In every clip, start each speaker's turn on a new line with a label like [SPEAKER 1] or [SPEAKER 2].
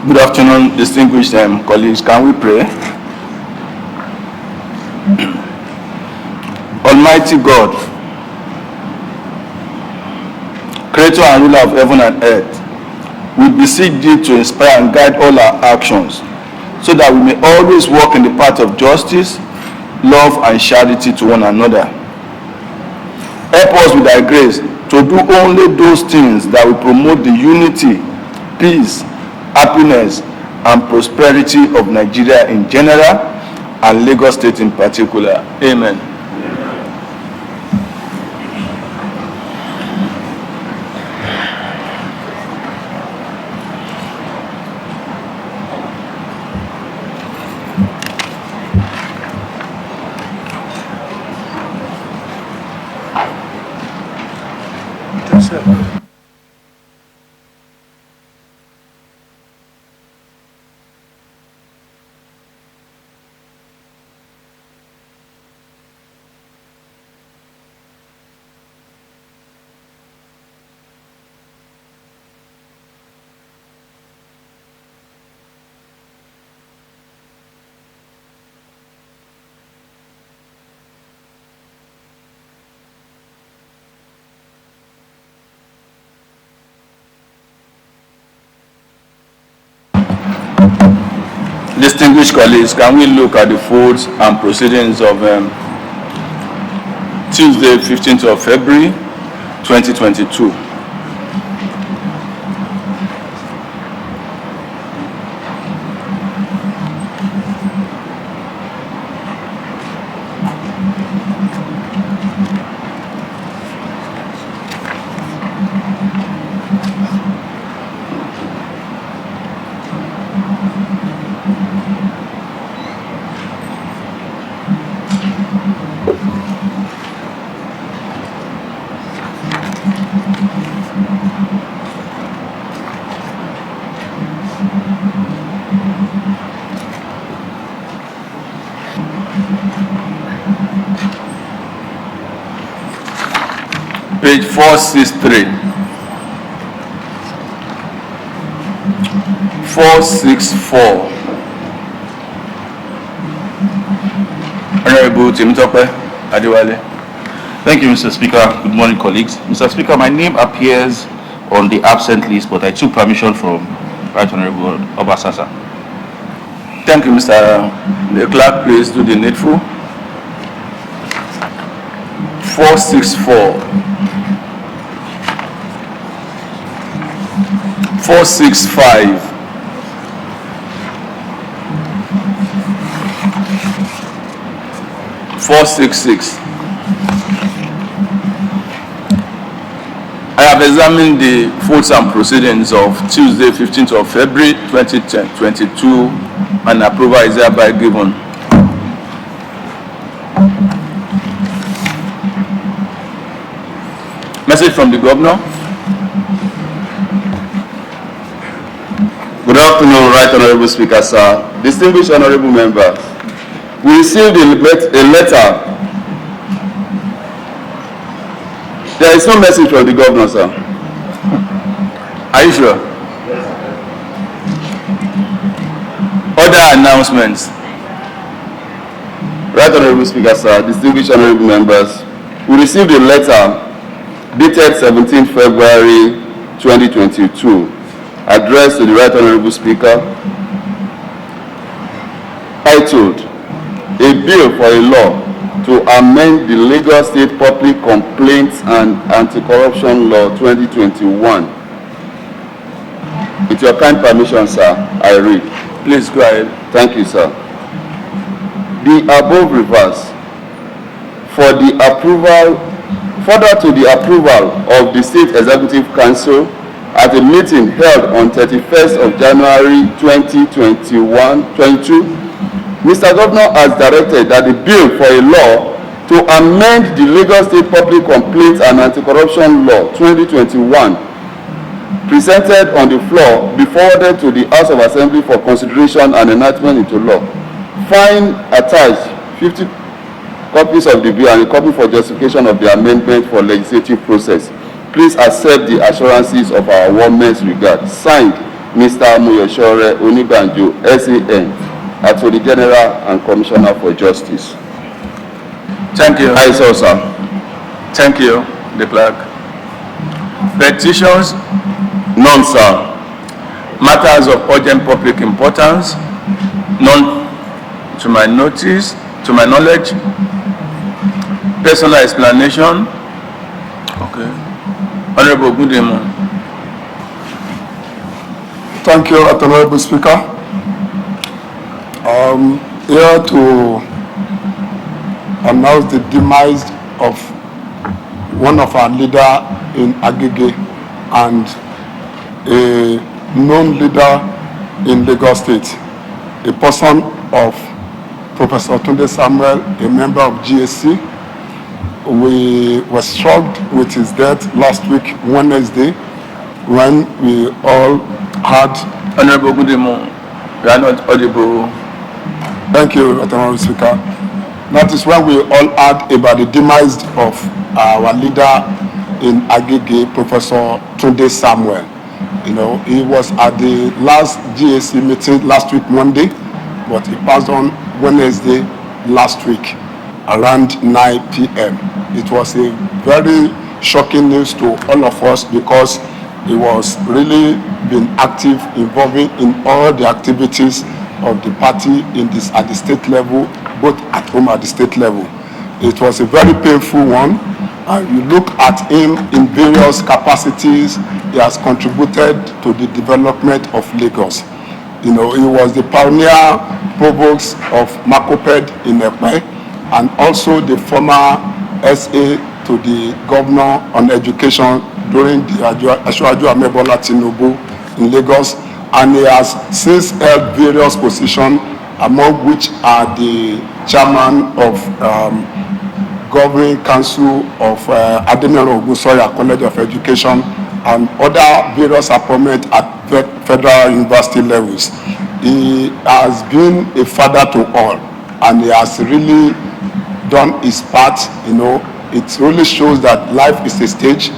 [SPEAKER 1] Good afternoon, distinguished colleagues. Can we pray? Almighty God, Creator and ruler of heaven and earth, we beseech thee to inspire and guide all our actions, so that we may always walk in the path of justice, love, and charity to one another. Help us with thy grace to do only those things that will promote the unity, peace, happiness, and prosperity of Nigeria in general and Lagos State in particular. Amen. Distinguished colleagues, can we look at the votes and proceedings of Tuesday, 15th of February, 2022? Page 463. 464. Honorable Temitope Adewale.
[SPEAKER 2] Thank you, Mr. Speaker. Good morning, colleagues. Mr. Speaker, my name appears on the absent list, but I took permission from Right Honorable Obasasa.
[SPEAKER 1] Thank you, Mr. The clerk, please do the needful. 464. 465. 466. I have examined the votes and proceedings of Tuesday, 15th of February, 2022, and approval is hereby given. Message from the Governor.
[SPEAKER 3] Good afternoon, Right Honorable Speaker, sir. Distinguished honorable members, we received a letter. There is no message from the Governor, sir.
[SPEAKER 1] Are you sure? Other announcements.
[SPEAKER 3] Right Honorable Speaker, sir, distinguished honorable members, we received a letter dated 17th February 2022, addressed to the Right Honorable Speaker, titled, "A Bill for a Law to Amend the Lagos State Public Complaints and Anti-Corruption Law 2021. With your kind permission, sir, I read.
[SPEAKER 1] Please go ahead.
[SPEAKER 3] Thank you, sir. The above reverse further to the approval of the State Executive Council at a meeting held on 31st of January 2022, Mr. Governor has directed that the bill for a law to amend the Lagos State Public Complaints and Anti-Corruption Law 2021 presented on the floor be forwarded to the House of Assembly for consideration and enactment into law. Find attached 50 copies of the bill and a copy for justification of the amendment for legislative process. Please accept the assurances of our warmest regard. Signed, Mr. Moyosore Onibanjo, SAN, Attorney General and Commissioner for Justice.
[SPEAKER 1] Thank you.
[SPEAKER 3] I saw, sir.
[SPEAKER 1] Thank you, the clerk. Petitions,
[SPEAKER 3] None, sir.
[SPEAKER 1] matters of urgent public importance, none to my notice, to my knowledge. Personal explanation. Okay. Honorable Ogundimu.
[SPEAKER 4] Thank you, Honorable Speaker. Here to announce the demise of one of our leader in Agege and a known leader in Lagos State, a person of Professor Tunde Samuel, a member of GSC. We were struck with his death last week, Wednesday, when we all had.
[SPEAKER 1] Honorable Ogundimu, you are not audible.
[SPEAKER 4] Thank you, Honorable Speaker. That is when we all heard about the demise of our leader in Agege, Professor Tunde Samuel. You know, he was at the last GSC meeting last week, Monday, but he passed on Wednesday last week around 9 p.m. It was a very shocking news to all of us because he was really been active, involving in all the activities of the party in this at the state level, both at home at the state level. It was a very painful one. And you look at him in various capacities, he has contributed to the development of Lagos. You know, he was the pioneer provost of Makoped in Epe, and also the former SA to the governor on education during the Adejournement Amebola Tinubu in Lagos, and he has since held various positions, among which are the chairman of Governing Council of Adeniran Ogunsoya College of Education and other various appointments at federal university levels. He has been a father to all, and he has really done his part. You know, it really shows that life is a stage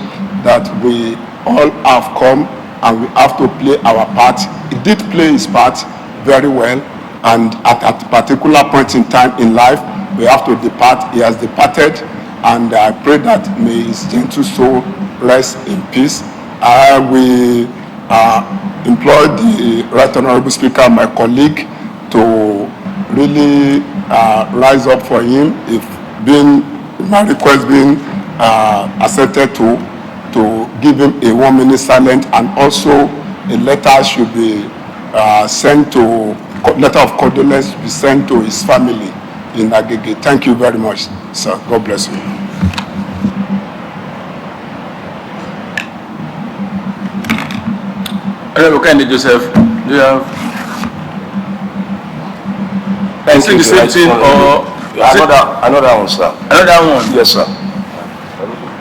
[SPEAKER 4] that we all have come and we have to play our part. He did play his part very well, and at a particular point in time in life, we have to depart. He has departed, and I pray that may his gentle soul rest in peace. I will employ the Right Honorable Speaker, my colleague, to really rise up for him if my request being accepted to give him a 1 minute silence, and also a letter should be letter of condolence be sent to his family in Agege. Thank you very much, sir. God bless you.
[SPEAKER 1] Honorable Kennedy Joseph, do you have? Is it the same thing or
[SPEAKER 5] Another one, sir.
[SPEAKER 1] another one?
[SPEAKER 5] Yes, sir.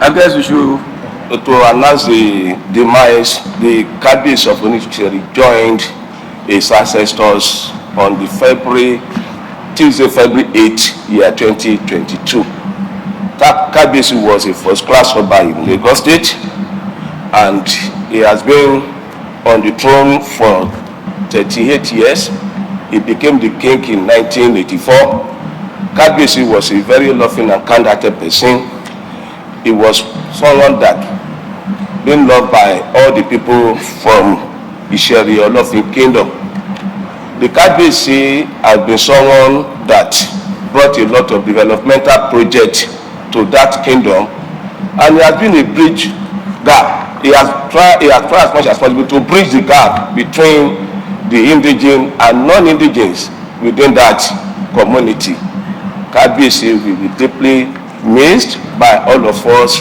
[SPEAKER 1] I guess we should.
[SPEAKER 5] To announce the demise, the Kabiyesi of Onitsha joined his ancestors on the Tuesday, February 8, year 2022. Kabiyesi was a first-class Oba in Lagos State, and he has been on the throne for 38 years. He became the king in 1984. Kabiyesi was a very loving and kind-hearted person. He was someone that been loved by all the people from Isheri Olofin Kingdom. The Kabiyesi has been someone that brought a lot of developmental projects to that kingdom, and he has been a bridge gap. He has tried as much as possible to bridge the gap between the indigenous and non-indigenous within that community. Kabiyesi will be deeply missed by all of us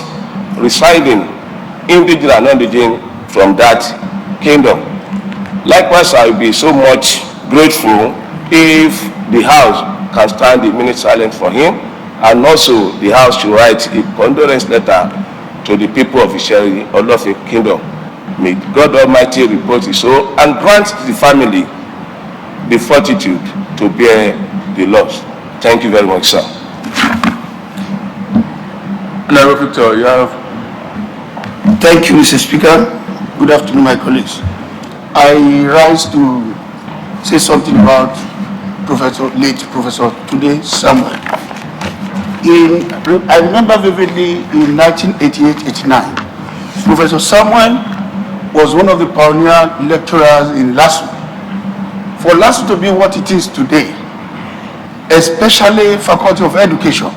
[SPEAKER 5] residing, indigenous and non-indigenous, from that kingdom. Likewise, I will be so much grateful if the House can stand a minute silence for him, and also the House should write a condolence letter to the people of Isheri Olofin Kingdom. May God Almighty repose his soul and grant the family the fortitude to bear the loss. Thank you very much, sir.
[SPEAKER 1] Honorable Victor, you have.
[SPEAKER 6] Thank you, Mr. Speaker. Good afternoon, my colleagues.
[SPEAKER 4] I rise to say something about late Professor Tunde Samuel. I remember vividly in 1988-89, Professor Samuel was one of the pioneer lecturers in LSHA. For LSHA to be what it is today, especially Faculty of Education,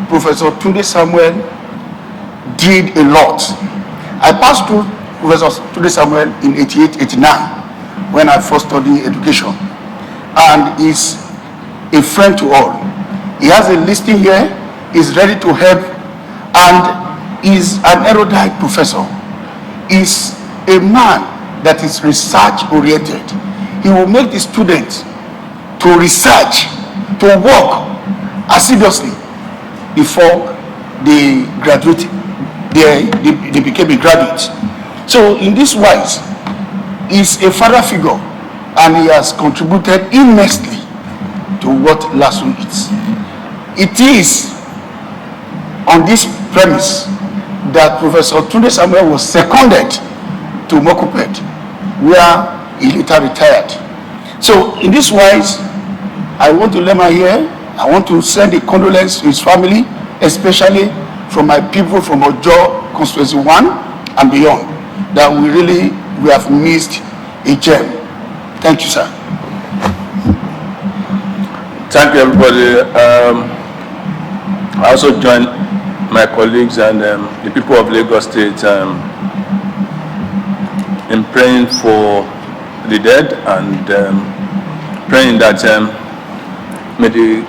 [SPEAKER 4] Professor Tunde Samuel did a lot. I passed through Professor Tunde Samuel in 88-89 when I first studied education, and is a friend to all. He has a listing here, is ready to help, and is an erudite professor. Is a man that is research oriented. He will make the students to research, to work assiduously before they graduate, they became a graduate. So in this wise, he's a father figure, and he has contributed immensely to what LSHA is. It is on this premise that Professor Tunde Samuel was seconded to Mokoped, where he later retired. So in this wise, I want to lend my ear. I want to send a condolence to his family, especially from my people from Ojo Constituency 1 and beyond, that we have missed a gem. Thank you, sir.
[SPEAKER 1] Thank you, everybody. I also join my colleagues and the people of Lagos State in praying for the dead and praying that may the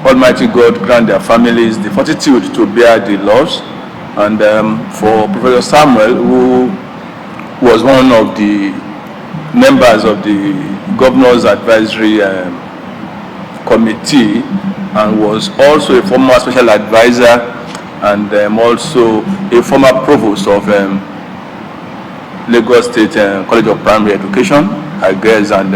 [SPEAKER 1] Almighty God grant their families the fortitude to bear the loss. And for Professor Samuel, who was one of the members of the Governor's Advisory Committee and was also a former special advisor and also a former provost of Lagos State College of Primary Education, Agege, and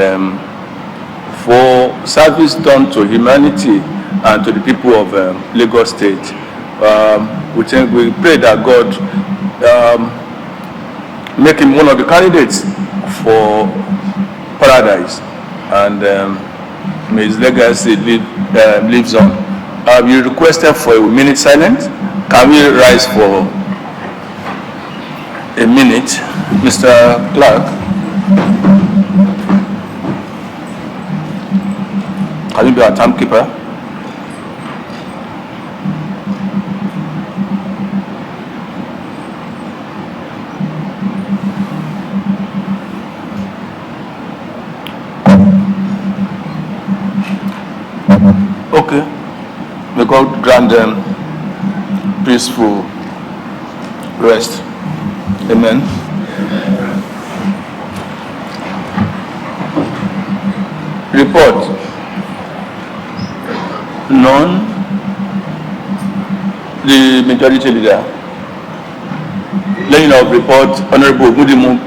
[SPEAKER 1] for service done to humanity and to the people of Lagos State. We pray that God make him one of the candidates for paradise, and may his legacy lives on. You requested for a minute silence. Can we rise for a minute, Mr. Clark? Can you be our timekeeper? Okay. May God grant them peaceful rest. Amen. Report. None. The majority leader. Laying of report, Honorable Ogundimu.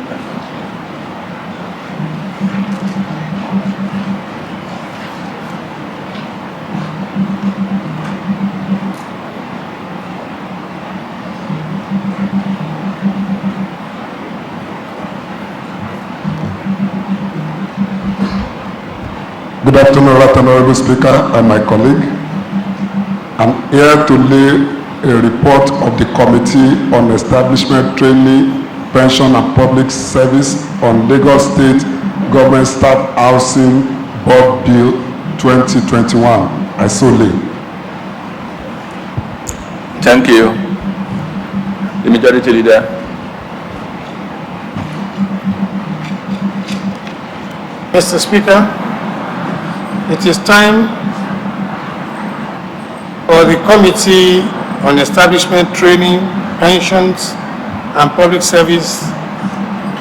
[SPEAKER 4] Good afternoon, Right Honorable Speaker and my colleague. I'm here to lay a report of the Committee on Establishment, Training, Pension and Public Service on Lagos State Government Staff Housing Board Bill 2021. I so lay.
[SPEAKER 1] Thank you. The majority leader.
[SPEAKER 6] Mr. Speaker, it is time for the Committee on Establishment, Training, Pensions and Public Service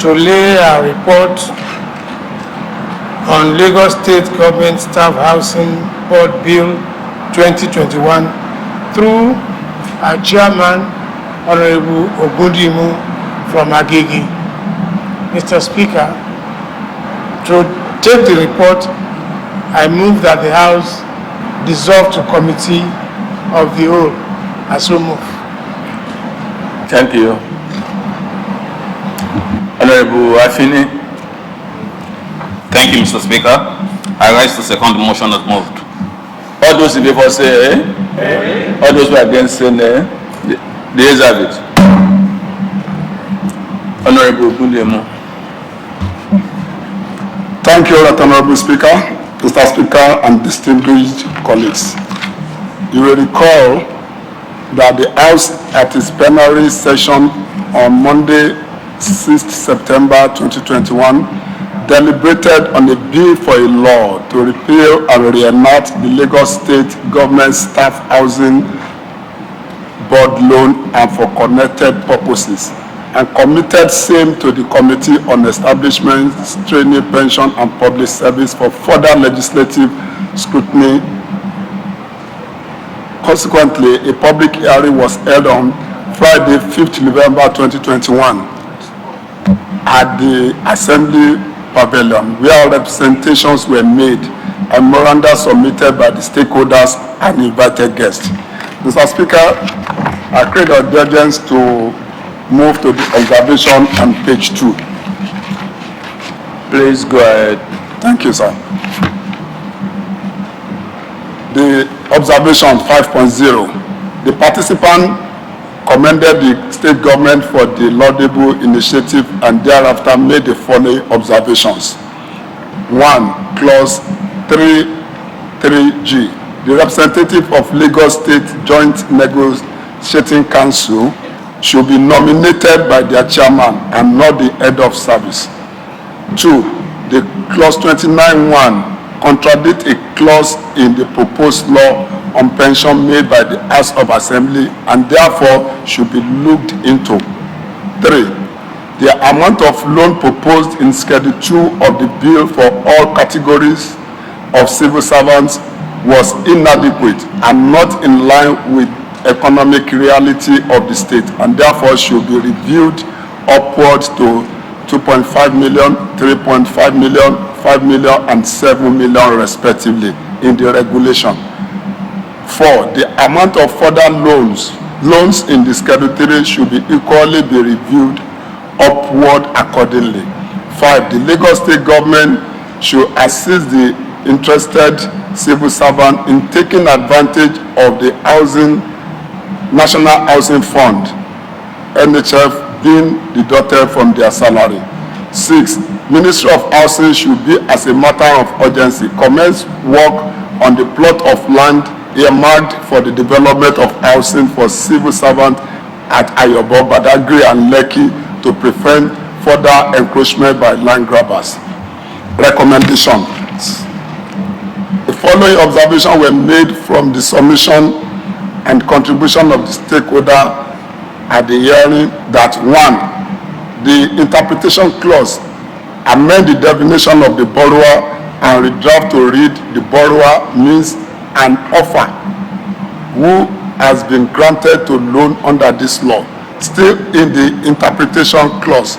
[SPEAKER 6] to lay a report on Lagos State Government Staff Housing Board Bill 2021 through our chairman, Honorable Ogundimu from Agege. Mr. Speaker, to take the report, I move that the House dissolve to Committee of the Whole. I so move.
[SPEAKER 1] Thank you. Honorable Afini
[SPEAKER 2] Thank you, Mr. Speaker. I rise to second the motion as moved.
[SPEAKER 1] All those in favor say aye. All those who are against say nay. The ayes have it. Honorable Ogundimu.
[SPEAKER 4] Thank you, Right Honorable Speaker, Mr. Speaker, and distinguished colleagues. You will recall that the House at its plenary session on Monday, 6th September 2021, deliberated on a bill for a law to repeal and reenact the Lagos State Government Staff Housing Board loan and for connected purposes, and committed same to the Committee on Establishment, Training, Pension and Public Service for further legislative scrutiny. Consequently, a public hearing was held on Friday, 5th November 2021 at the Assembly Pavilion, where representations were made and memoranda submitted by the stakeholders and invited guests. Mr. Speaker, I crave your indulgence to move to the observation on page 2.
[SPEAKER 1] Please go ahead.
[SPEAKER 4] Thank you, sir. The observation 5.0. The participant commended the state government for the laudable initiative and thereafter made the following observations. 1. Clause 3.3g. The representative of Lagos State Joint Negotiating Council should be nominated by their chairman and not the head of service. 2. The clause 29.1 contradict a clause in the proposed law on pension made by the House of Assembly and therefore should be looked into. 3. The amount of loan proposed in Schedule 2 of the bill for all categories of civil servants was inadequate and not in line with economic reality of the state and therefore should be reviewed upward to 2.5 million, 3.5 million, 5 million and 7 million respectively in the regulation. 4. The amount of further loans in the Schedule 3 should be equally be reviewed upward accordingly. 5. The Lagos State government should assist the interested civil servant in taking advantage of the National Housing Fund, NHF, being deducted from their salary. 6. Ministry of Housing should be, as a matter of urgency, commence work on the plot of land earmarked for the development of housing for civil servants at Ayobo, Badagry and Lekki to prevent further encroachment by land grabbers. Recommendations. The following observations were made from the submission and contribution of the stakeholder at the hearing. That 1. The interpretation clause amend the definition of the borrower and redraft to read the borrower means an offer who has been granted to loan under this law. Still in the interpretation clause,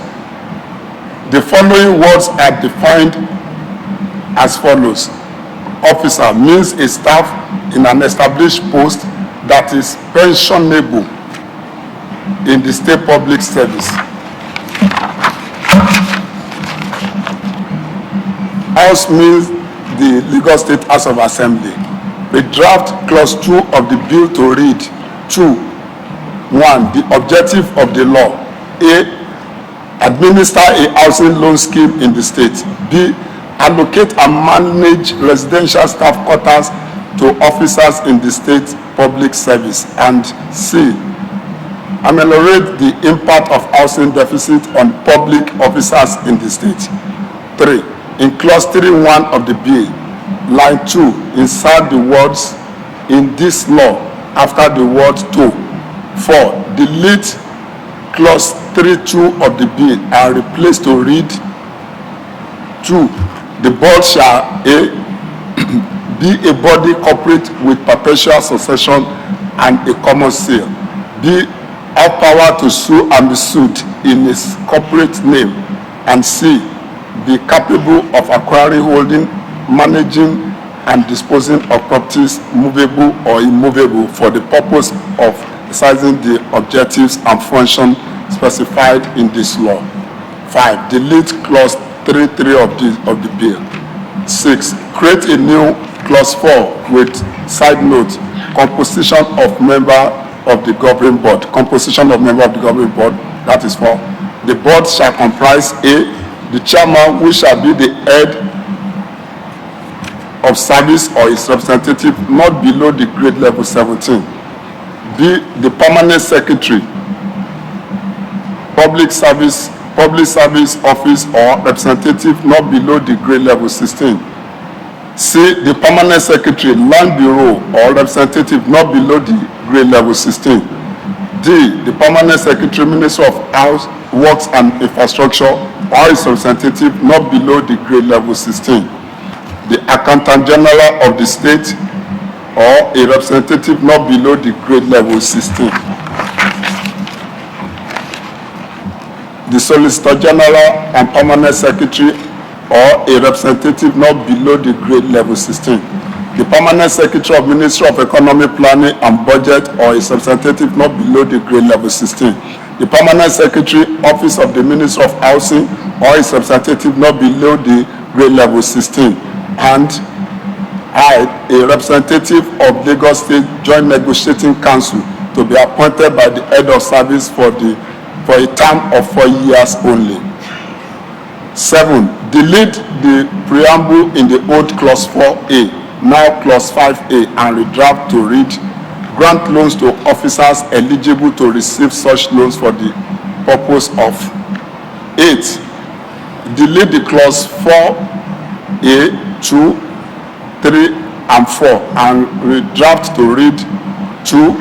[SPEAKER 4] the following words are defined as follows. Officer means a staff in an established post that is pensionable in the state public service. House means the Lagos State House of Assembly. The draft clause 2 of the bill to read 2. 1. The objective of the law. A. Administer a housing loan scheme in the state. B. Allocate and manage residential staff quarters to officers in the state public service. And C. Ameliorate the impact of housing deficit on public officers in the state. 3. In clause 3.1 of the bill, line 2, insert the words "in this law" after the word "to." 4. Delete clause 3.2 of the bill and replace to read 2. The board shall A. be a body corporate with perpetual succession and a common seal. B. Have power to sue and be sued in its corporate name. And C. Be capable of acquiring, holding, managing and disposing of properties movable or immovable for the purpose of exercising the objectives and functions specified in this law. 5. Delete clause 3.3 of the bill. 6. Create a new clause 4 with side note, composition of member of the governing board. Composition of member of the governing board, that is 4. The board shall comprise A, the chairman, who shall be the head of service or its representative not below the grade level 17. B, the permanent secretary, public service office or representative not below the grade level 16. C, the permanent secretary, land bureau or representative not below the grade level 16. D, the permanent secretary, Ministry of House, Works and Infrastructure or its representative not below the grade level 16. The accountant general of the state or a representative not below the grade level 16. The solicitor general and permanent secretary or a representative not below the grade level 16. The permanent secretary of Ministry of Economic Planning and Budget or its representative not below the grade level 16. The permanent secretary, Office of the Ministry of Housing or its representative not below the grade level 16. And I, a representative of Lagos State Joint Negotiating Council, to be appointed by the head of service for a term of 4 years only. 7. Delete the preamble in the old clause 4A, now clause 5A, and redraft to read, grant loans to officers eligible to receive such loans for the purpose of. 8. Delete the clause 4A, 2, 3 and 4 and redraft to read 2.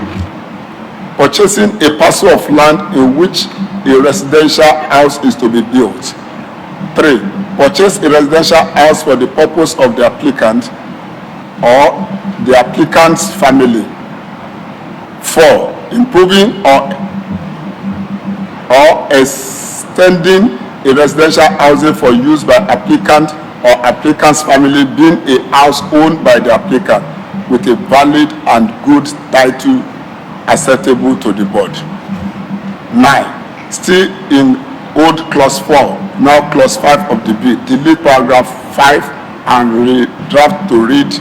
[SPEAKER 4] Purchasing a parcel of land in which a residential house is to be built. 3. Purchase a residential house for the purpose of the applicant or the applicant's family. 4. Improving or extending a residential housing for use by applicant or applicant's family, being a house owned by the applicant with a valid and good title acceptable to the board. 9. Still in old clause 4, now clause 5 of the bill, delete paragraph 5 and redraft to read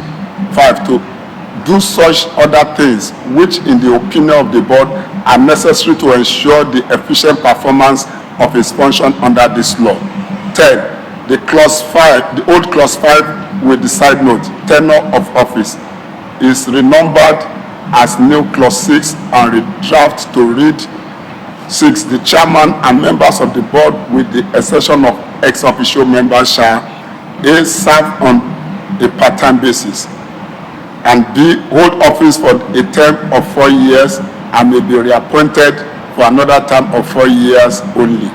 [SPEAKER 4] 5 to do such other things which in the opinion of the board are necessary to ensure the efficient performance of its function under this law. 10. The clause 5, the old clause 5 with the side note, tenure of office, is renumbered as new clause 6 and redraft to read 6. The chairman and members of the board, with the exception of ex officio members, shall A, serve on a part-time basis, and B, hold office for a term of 4 years and may be reappointed for another term of 4 years only.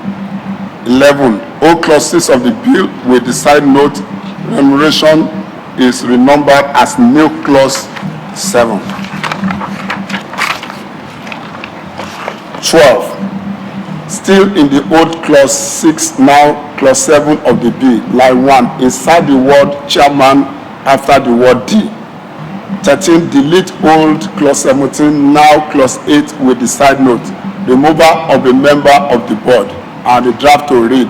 [SPEAKER 4] 11. Old clause 6 of the bill with the side note, remuneration, is renumbered as new clause 7. 12. Still in the old clause 6, now clause 7 of the bill, line 1, inside the word chairman after the word D. 13. Delete old clause 17, now clause 8 with the side note, removal of a member of the board, and the draft to read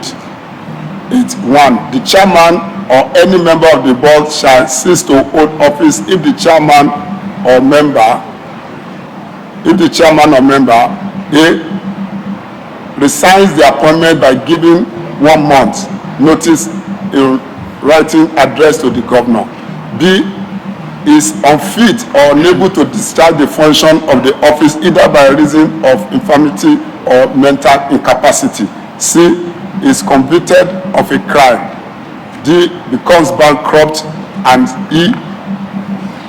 [SPEAKER 4] 8.1. The chairman or any member of the board shall cease to hold office if the chairman or member A, resigns the appointment by giving 1 month notice in writing address to the governor. B, is unfit or unable to discharge the function of the office either by reason of infirmity or mental incapacity. C, is convicted of a crime. D, becomes bankrupt. And E,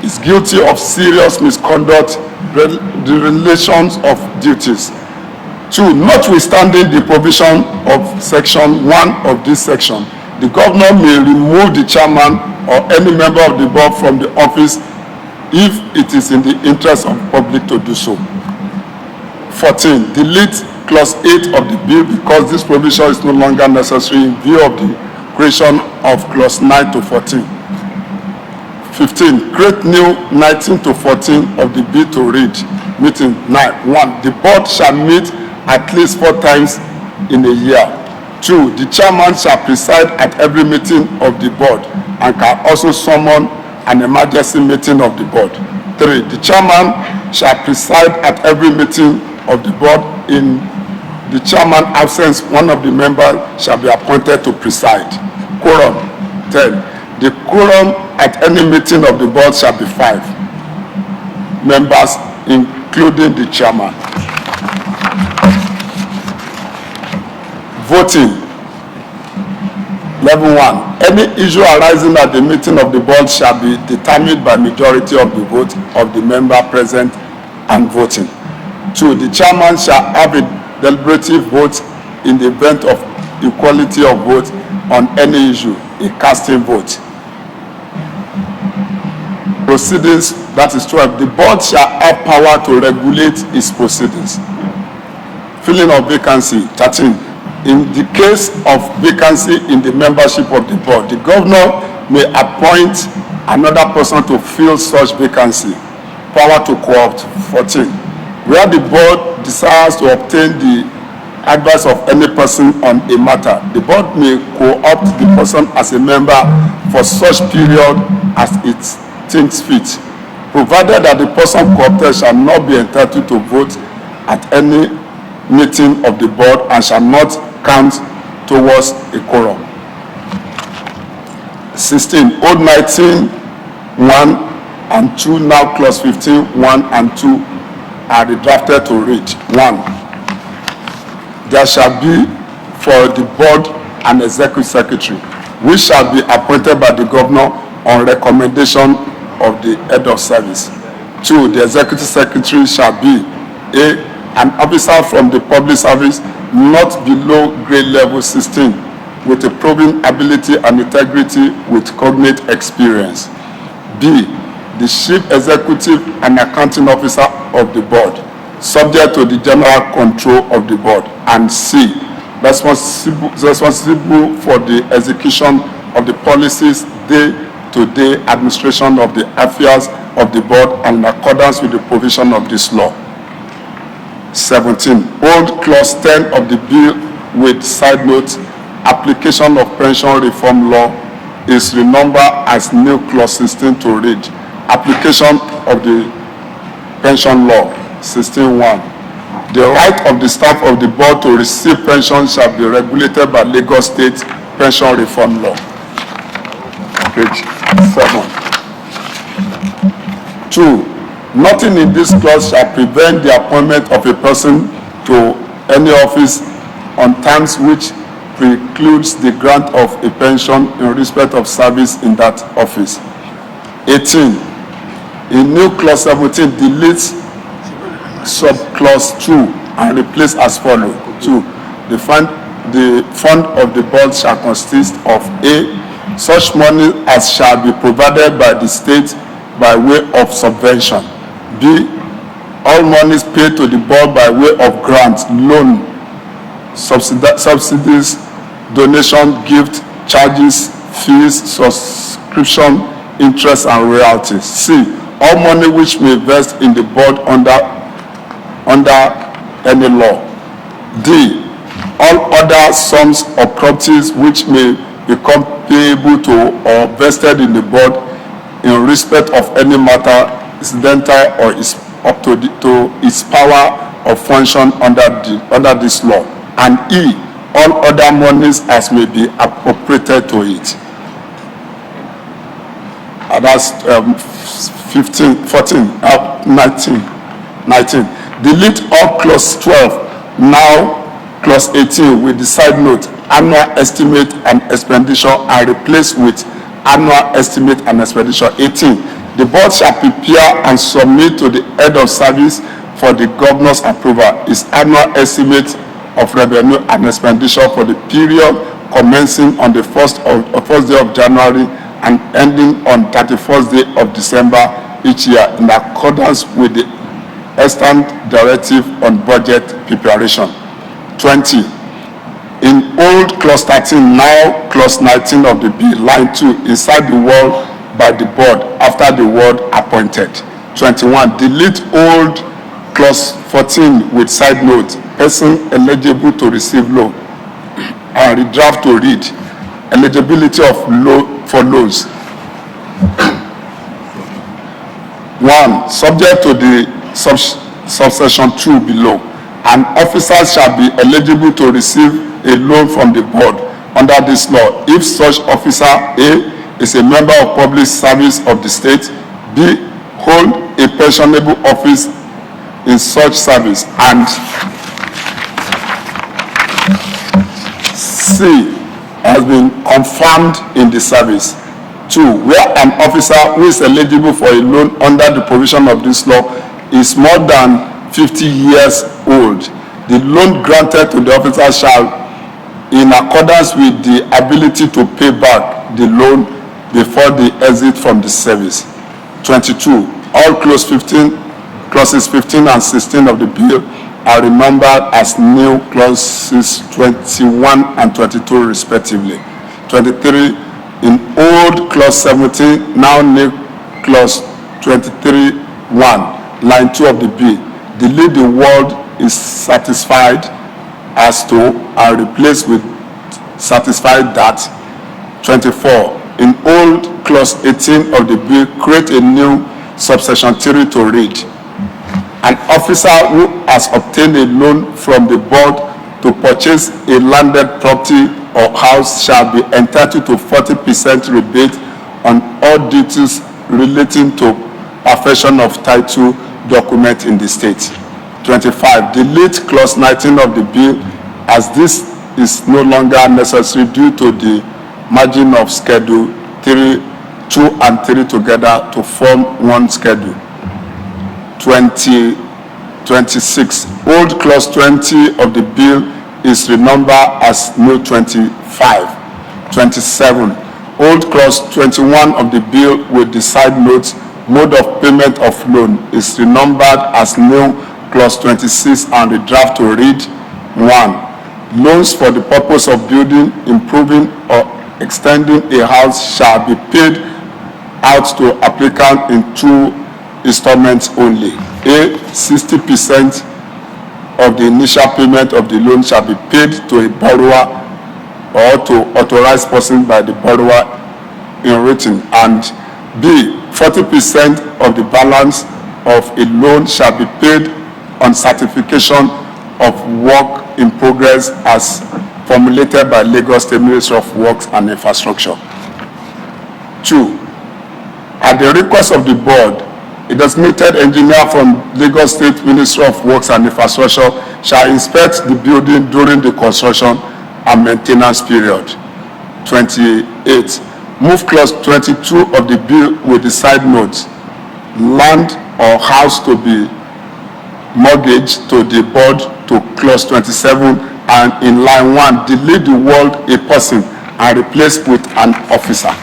[SPEAKER 4] is guilty of serious misconduct, the relations of duties. 2, notwithstanding the provision of section 1 of this section, the governor may remove the chairman or any member of the board from the office if it is in the interest of the public to do so. 14. Delete clause 8 of the bill because this provision is no longer necessary in view of the creation of clause 9 to 14. 15. Create new 19 to 14 of the bill to read. Meeting 9. 1. The board shall meet at least 4 times in a year. 2. The chairman shall preside at every meeting of the board and can also summon an emergency meeting of the board. 3. The chairman shall preside at every meeting of the board. In the chairman's absence, one of the members shall be appointed to preside. Quorum. 10. The quorum at any meeting of the board shall be 5 members, including the chairman. Voting. Level 1. Any issue arising at the meeting of the board shall be determined by majority of the vote of the member present and voting. 2. The chairman shall have a deliberative vote in the event of equality of vote on any issue, a casting vote. Proceedings, that is 12. The board shall have power to regulate its proceedings. Filling of vacancy. 13. In the case of vacancy in the membership of the board, the governor may appoint another person to fill such vacancy. Power to co-opt. 14. Where the board desires to obtain the advice of any person on a matter, the board may co-opt the person as a member for such period as it thinks fit, provided that the person co-opted shall not be entitled to vote at any meeting of the board and shall not count towards a quorum. 16. Old 19, 1 and 2, now clause 15, 1 and 2 are redrafted to read. 1. There shall be for the board an executive secretary, which shall be appointed by the governor on recommendation of the head of service. 2. The executive secretary shall be an officer from the public service not below grade level 16 with a proven ability and integrity with cognate experience. B. The chief executive and accounting officer of the board, subject to the general control of the board. And C. Responsible for the execution of the policies, day-to-day administration of the affairs of the board and in accordance with the provision of this law. 17. Old clause 10 of the bill with side note, application of pension reform law is renumbered as new clause 16 to read, application of the pension law. 16.1. The right of the staff of the board to receive pension shall be regulated by Lagos State pension reform law. Page 7. 2. Nothing in this clause shall prevent the appointment of a person to any office on terms which precludes the grant of a pension in respect of service in that office. 18. In new clause 17, deletes subclause 2 and replace as follows. 2. The fund of the board shall consist of A. Such money as shall be provided by the state by way of subvention. B. All monies paid to the board by way of grants, loan, subsidies, donation, gift, charges, fees, subscription, interest, and royalties. C. All money which may vest in the board under any law. D. All other sums or properties which may become payable to or vested in the board in respect of any matter incidental or is up to its power or function under this law. And E. All other monies as may be appropriated to it. And that's 15, 14, 19. Delete all clause 12, now clause 18 with the side note, annual estimate and expenditure, and replace with annual estimate and expenditure. 18. The board shall prepare and submit to the head of service for the governor's approval its annual estimate of revenue and expenditure for the period commencing on the first day of January and ending on 31st day of December each year in accordance with the Extant Directive on Budget Preparation. 20. In old clause 13, now clause 19 of the bill, line 2, inside the word by the board after the word appointed. 21. Delete old clause 14 with side note, person eligible to receive loan. and redraft to read eligibility of for loans. 1. Subject to the subsection 2 below, an officer shall be eligible to receive a loan from the board under this law if such officer A is a member of public service of the state, B hold a pensionable office in such service, and C has been confirmed in the service. 2. Where an officer who is eligible for a loan under the provision of this law is more than 50 years old, the loan granted to the officer shall, in accordance with the ability to pay back the loan before the exit from the service. 22. All clauses 15 and 16 of the bill are renumbered as new clauses 21 and 22 respectively. 23. In old clause 17, now new clause 23(1), line 2 of the bill, delete the word is satisfied as to and replace with satisfied that. 24. In old clause 18 of the bill, create a new subsection 3 to read: an officer who has obtained a loan from the board to purchase a landed property or house shall be entitled to 40% rebate on all duties relating to perfection of title document in the state. 25. Delete clause 19 of the bill, as this is no longer necessary due to the merging of schedule 2 and 3 together to form one schedule. 26. Old clause 20 of the bill is renumbered as new 25. 27. Old clause 21 of the bill with the side notes mode of payment of loan is renumbered as new clause 26 and the draft to read: 1. Loans for the purpose of building, improving or extending a house shall be paid out to applicant in 2 installments only. A. 60% of the initial payment of the loan shall be paid to a borrower or to authorized person by the borrower in writing, and B. 40% of the balance of a loan shall be paid on certification of work in progress as formulated by Lagos State Ministry of Works and Infrastructure. 2. At the request of the board, a designated engineer from Lagos State Ministry of Works and Infrastructure shall inspect the building during the construction and maintenance period. 28. Move clause 22 of the bill with the side notes: land or house to be mortgaged to the board to clause 27, and in line 1, delete the word a person and replace with an officer.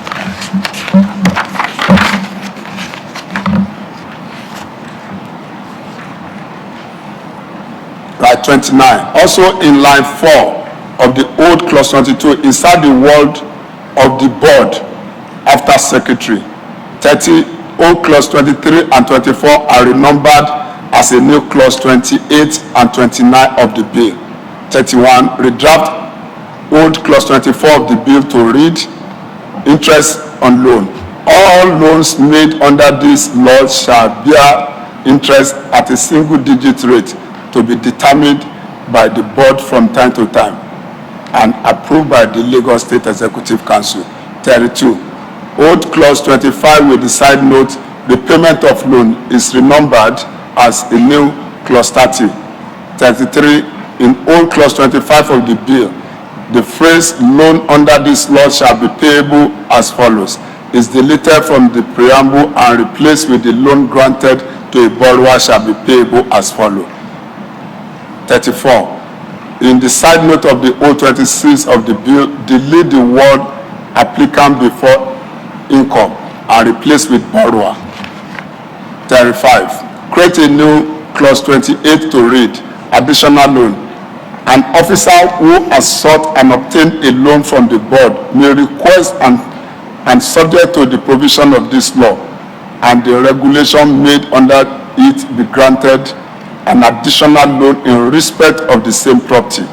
[SPEAKER 4] Right, 29. Also in line 4 of the old clause 22, insert the word of the board after secretary. 30. Old clause 23 and 24 are renumbered as a new clause 28 and 29 of the bill. 31. Redraft old clause 24 of the bill to read: interest on loan. All loans made under this law shall bear interest at a single-digit rate to be determined by the board from time to time and approved by the Lagos State Executive Council. 32. Old clause 25 with the side note: the payment of loan is renumbered as a new clause 30. 33. In old clause 25 of the bill, the phrase "loan under this law shall be payable as follows" is deleted from the preamble and replaced with "the loan granted to a borrower shall be payable as follows." 34. In the side note of the old 26 of the bill, delete the word applicant before income and replace with borrower. 35. Create a new clause 28 to read: additional loan. An officer who has sought and obtained a loan from the board may request and subject to the provision of this law and the regulation made under it be granted an additional loan in respect of the same property.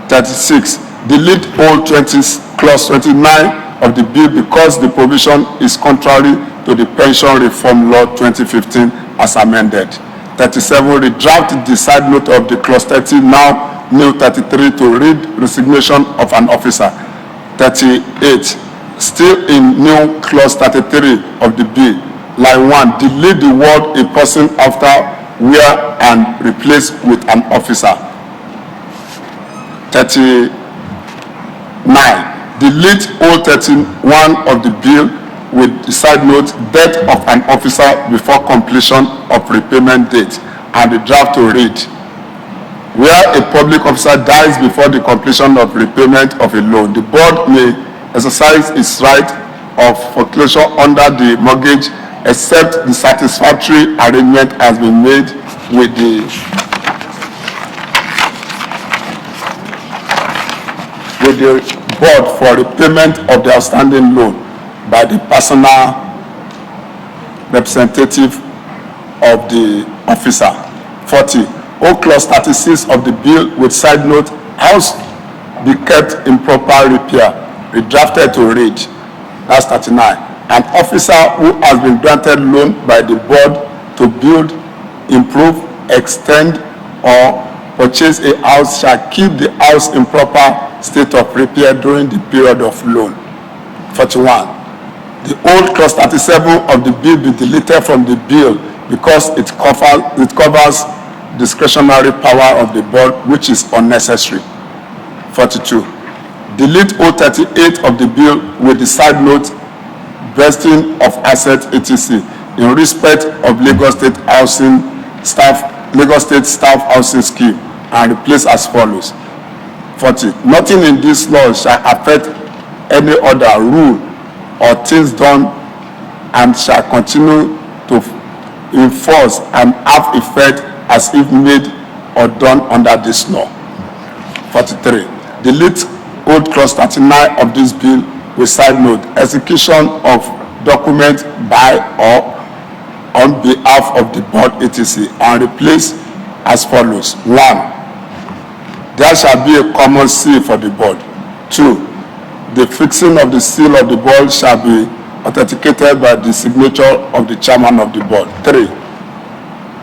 [SPEAKER 4] 36. Delete all clause 29 of the bill because the provision is contrary to the Pension Reform Law 2015 as amended. 37. Redraft the side note of the clause 30, now new 33, to read resignation of an officer. 38. Still in new clause 33 of the bill, line 1, delete the word a person after where and replace with an officer. 39. Delete all 31 of the bill with the side note death of an officer before completion of repayment date, and the draft to read: where a public officer dies before the completion of repayment of a loan, the board may exercise its right of foreclosure under the mortgage except the satisfactory arrangement has been made with the board for repayment of the outstanding loan by the personal representative of the officer. 40. All clause 36 of the bill with side note house be kept in proper repair, redrafted to read, that's 39. An officer who has been granted loan by the board to build, improve, extend, or purchase a house shall keep the house in proper state of repair during the period of loan. 41. The old clause 37 of the bill be deleted from the bill because it covers discretionary power of the board, which is unnecessary. 42. Delete all 38 of the bill with the side note vesting of assets etc. in respect of Lagos State Staff Housing Scheme, and replace as follows. 40. Nothing in this law shall affect any other rule or things done and shall continue to enforce and have effect as if made or done under this law. 43. Delete old clause 39 of this bill with side note execution of document by or on behalf of the board etc. and replace as follows. 1. There shall be a common seal for the board. 2. The fixing of the seal of the board shall be authenticated by the signature of the chairman of the board. 3.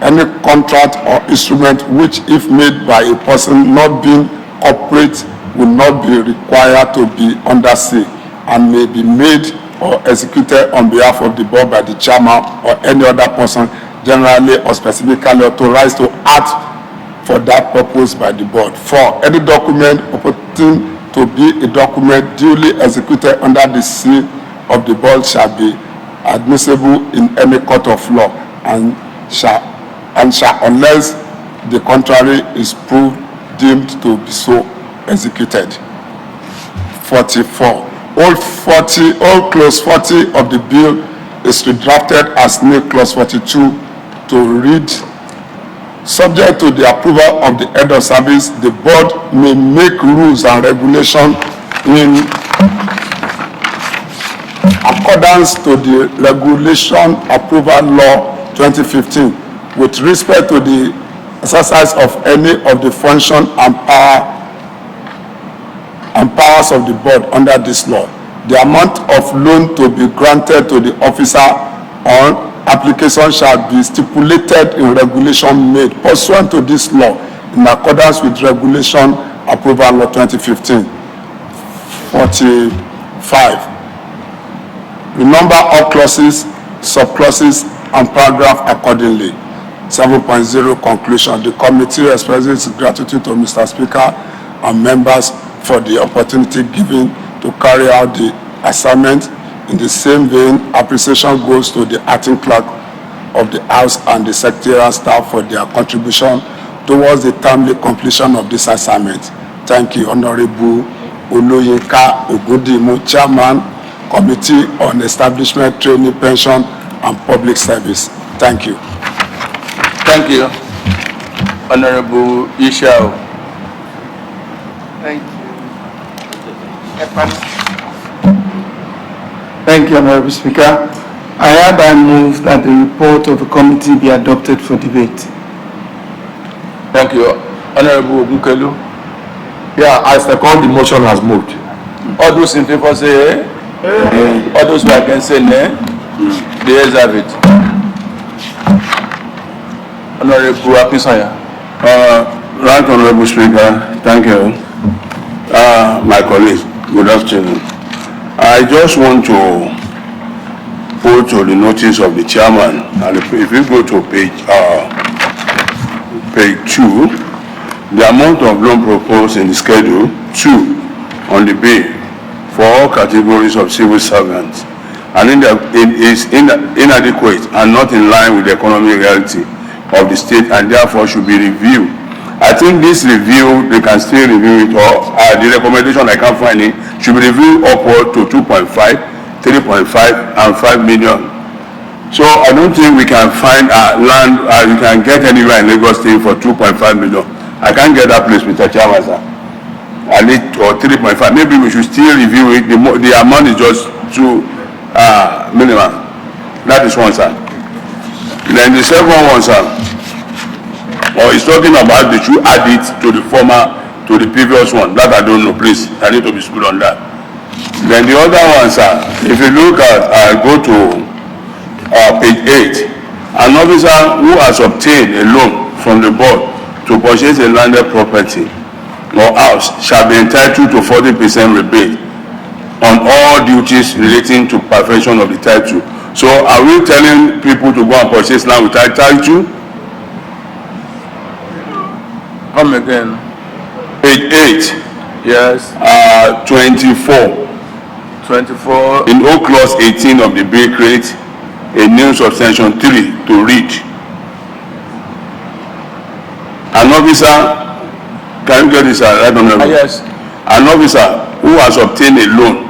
[SPEAKER 4] Any contract or instrument which, if made by a person not being corporate, will not be required to be under seal and may be made or executed on behalf of the board by the chairman or any other person generally or specifically authorized to act for that purpose by the board. 4. Any document purporting to be a document duly executed under the seal of the board shall be admissible in any court of law and shall unless the contrary is proved deemed to be so executed. 44. All clause 40 of the bill is redrafted as new clause 42 to read: subject to the approval of the head of service, the board may make rules and regulations in accordance to the Regulation Approval Law 2015 with respect to the exercise of any of the function and powers of the board under this law. The amount of loan to be granted to the officer on application shall be stipulated in regulation made pursuant to this law in accordance with Regulation Approval Law 2015. 45. Renumber all clauses, subclauses, and paragraph accordingly. 7.0 conclusion. The committee expresses its gratitude to Mr. Speaker and members for the opportunity given to carry out the assignment. In the same vein, appreciation goes to the acting clerk of the House and the secretarial staff for their contribution towards the timely completion of this assignment. Thank you, Honorable Oloyinka Ogundimu, Chairman, Committee on Establishment, Training, Pension, and Public Service. Thank you.
[SPEAKER 1] Thank you, Honorable Ishao.
[SPEAKER 6] Thank you.
[SPEAKER 7] Thank you, Honorable Speaker. I hereby move that the report of the committee be adopted for debate.
[SPEAKER 1] Thank you, Honorable Ogunkelu.
[SPEAKER 4] Yeah, I second the motion as moved.
[SPEAKER 1] All those in favor say aye. All those who are against say nay. The ayes have it. Honorable Apinsanya.
[SPEAKER 3] Right Honorable Speaker, thank you. My colleagues, good afternoon. I just want to put to the notice of the chairman, and if you go to page 2, the amount of loan proposed in the schedule 2 on the bill for all categories of civil servants and is inadequate and not in line with the economic reality of the state, and therefore should be reviewed. I think this review, they can still review it, or the recommendation I can't find it, should be reviewed upward to 2.5, 3.5 and 5 million. So I don't think we can find land you can get anywhere in Lagos State for 2.5 million. I can't get that place, Mr. Chairman, sir. At least, or 3.5. Maybe we should still review it. The amount is just too minimum. That is one, sir. Then the second one, sir, he's talking about they should add it to the previous one. That I don't know, please. I need to be schooled on that. Then the other one, sir, if you look at, go to page 8, an officer who has obtained a loan from the board to purchase a landed property or house shall be entitled to 40% rebate on all duties relating to perfection of the title. So are we telling people to go and purchase land without title?
[SPEAKER 1] Come again.
[SPEAKER 3] Page 8.
[SPEAKER 1] Yes.
[SPEAKER 3] 24.
[SPEAKER 1] 24.
[SPEAKER 3] In O clause 18 of the bill, create a new subsection 3 to read. An officer, can you get this right on the
[SPEAKER 1] Yes.
[SPEAKER 3] An officer who has obtained a loan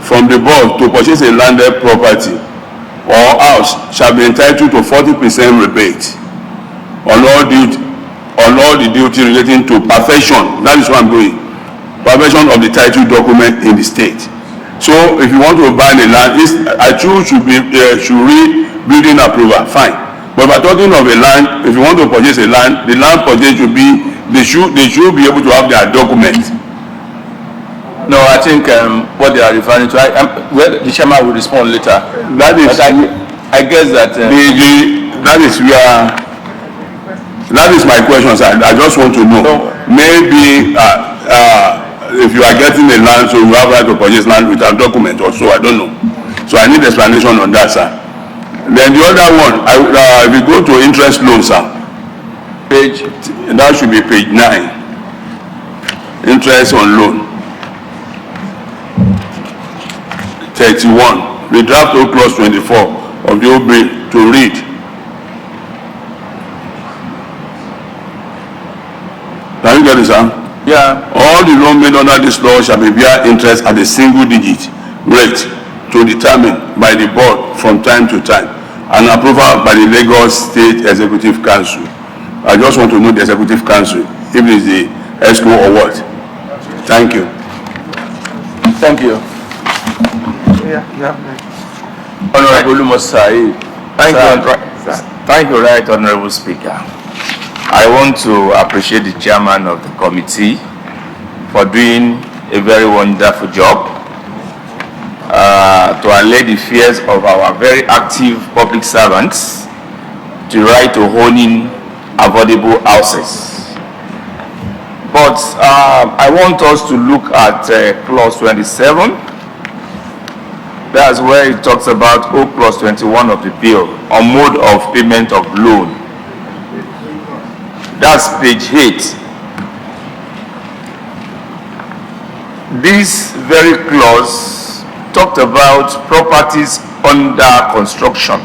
[SPEAKER 3] from the board to purchase a landed property or house shall be entitled to 40% rebate on all the duty relating to perfection. That is what I'm doing. Perfection of the title document in the state. So if you want to buy the land, should read building approval, fine. But by talking of a land, if you want to purchase a land, the land purchase should be, they should be able to have their document.
[SPEAKER 1] No, I think what they are referring to, well, the chairman will respond later.
[SPEAKER 3] That is,
[SPEAKER 1] but I guess that
[SPEAKER 3] that is my question, sir. I just want to know.
[SPEAKER 1] No.
[SPEAKER 3] Maybe if you are getting a land, so you have right to purchase land without document or so, I don't know. So I need explanation on that, sir. Then the other one, if you go to interest loan, sir, that should be page 9. Interest on loan. 31. The draft O clause 24 of the old bill to read. Can you get it, sir?
[SPEAKER 1] Yeah.
[SPEAKER 3] All the loan made under this law shall be bear interest at a single digit rate to determine by the board from time to time and approval by the Lagos State Executive Council. I just want to know the Executive Council, if it is the ESCO or what. Thank you.
[SPEAKER 1] Thank you. Honorable Lumosai.
[SPEAKER 2] Thank you, Right Honorable Speaker. I want to appreciate the chairman of the committee for doing a very wonderful job to allay the fears of our very active public servants to right to owning affordable houses. But I want us to look at clause 27. That's where it talks about O clause 21 of the bill on mode of payment of loan. That's page 8. This very clause talked about properties under construction.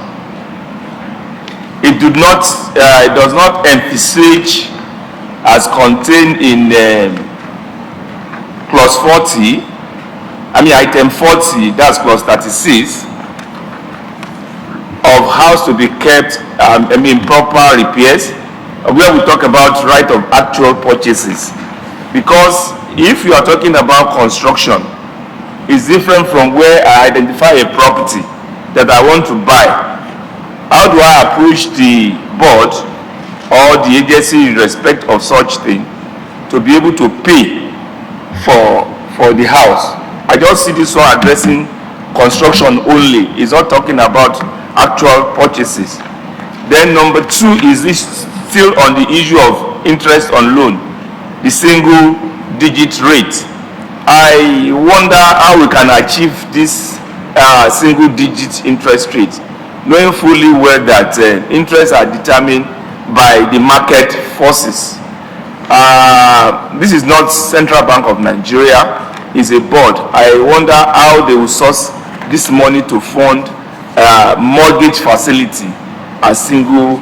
[SPEAKER 2] It does not emphasize as contained in clause 40. Item 40, that's clause 36, of house to be kept, proper repairs, where we talk about right of actual purchases. Because if you are talking about construction, it's different from where I identify a property that I want to buy. How do I approach the board or the agency in respect of such thing to be able to pay for the house. I just see this one addressing construction only. It's not talking about actual purchases. Then number 2 is this still on the issue of interest on loan, the single digit rate. I wonder how we can achieve this single digit interest rate, knowing fully well that interests are determined by the market forces. This is not Central Bank of Nigeria, it's a board. I wonder how they will source this money to fund mortgage facility a single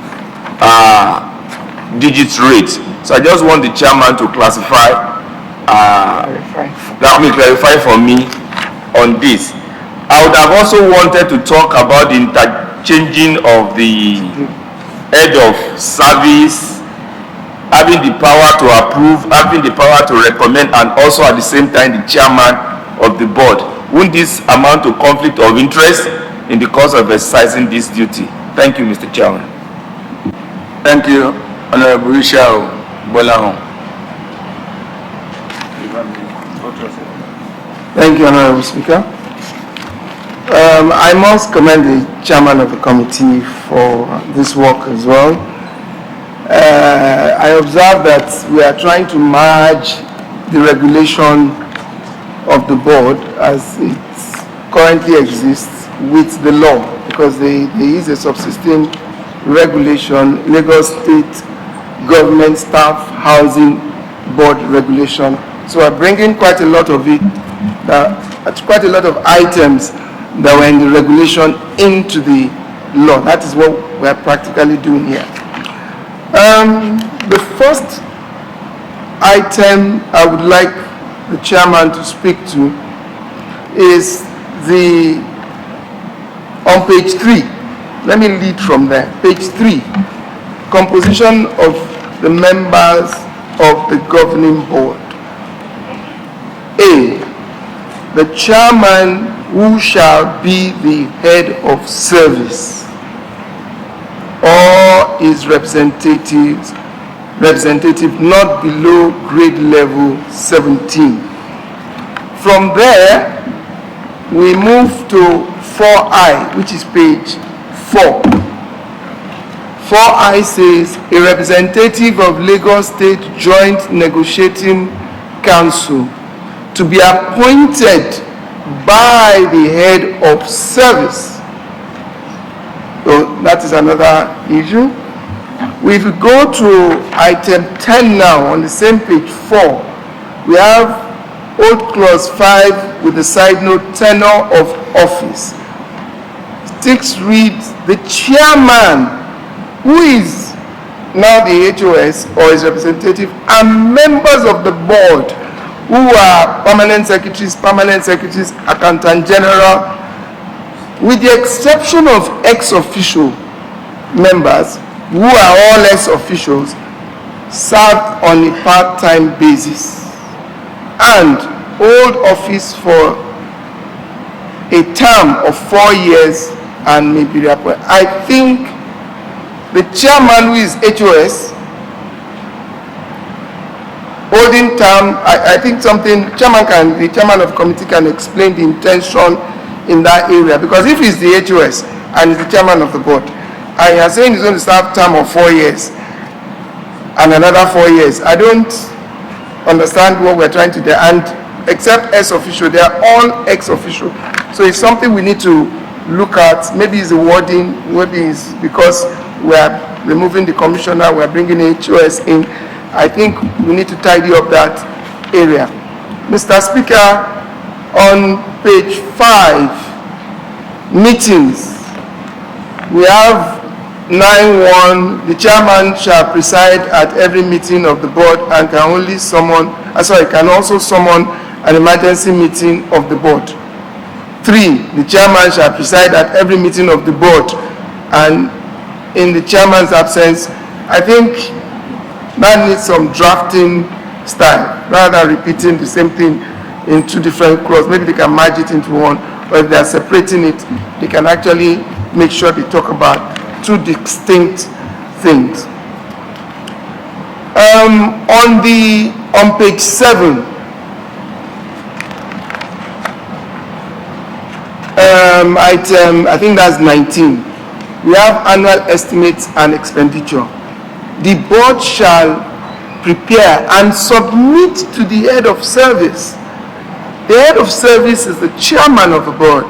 [SPEAKER 2] digit rate. So I just want the chairman to clarify for me on this. I would have also wanted to talk about the interchanging of the head of service, having the power to approve, having the power to recommend, and also at the same time the chairman of the board. Wouldn't this amount to conflict of interest in the course of exercising this duty? Thank you, Mr. Chairman.
[SPEAKER 1] Thank you, Honorable Ishao Bolahon.
[SPEAKER 7] Thank you, Honorable Speaker. I must commend the chairman of the committee for this work as well. I observe that we are trying to merge the regulation of the board as it currently exists with the law, because there is a subsisting regulation, Lagos State Government Staff Housing Board regulation. So we're bringing quite a lot of it, quite a lot of items that were in the regulation into the law. That is what we're practically doing here. The first item I would like the chairman to speak to is on page 3. Let me lead from there. Page 3, composition of the members of the governing board. A, the chairman who shall be the head of service or his representative not below grade level 17. From there, we move to 4I, which is page 4. 4I says, a representative of Lagos State Joint Negotiating Council to be appointed by the head of service. So that is another issue. If we go to item 10 now, on the same page 4, we have old clause 5 with the side note, tenure of office. 6 reads, the chairman, who is now the HOS or his representative, and members of the board who are permanent secretaries, accountant general, with the exception of ex-official members, who are all ex-officials, served on a part-time basis and hold office for a term of 4 years and may be reappointed. I think the chairman, who is HOS, holding term, I think the chairman of committee can explain the intention in that area, because if he's the HOS and he's the chairman of the board, and you're saying he's going to serve term of 4 years and another 4 years, I don't understand what we're trying to do. And except ex-official, they are all ex-official. So it's something we need to look at. Maybe it's the wording, maybe it's because we're removing the commissioner, we're bringing HOS in. I think we need to tidy up that area. Mr. Speaker, on page 5, meetings, we have 9.1, the chairman shall preside at every meeting of the board and can also summon an emergency meeting of the board. 3, the chairman shall preside at every meeting of the board, and in the chairman's absence, I think that needs some drafting style, rather than repeating the same thing in 2 different clauses. Maybe they can merge it into one, or if they are separating it, they can actually make sure they talk about 2 distinct things. On page 7, item, I think that's 19, we have annual estimates and expenditure. The board shall prepare and submit to the head of service. The head of service is the chairman of the board,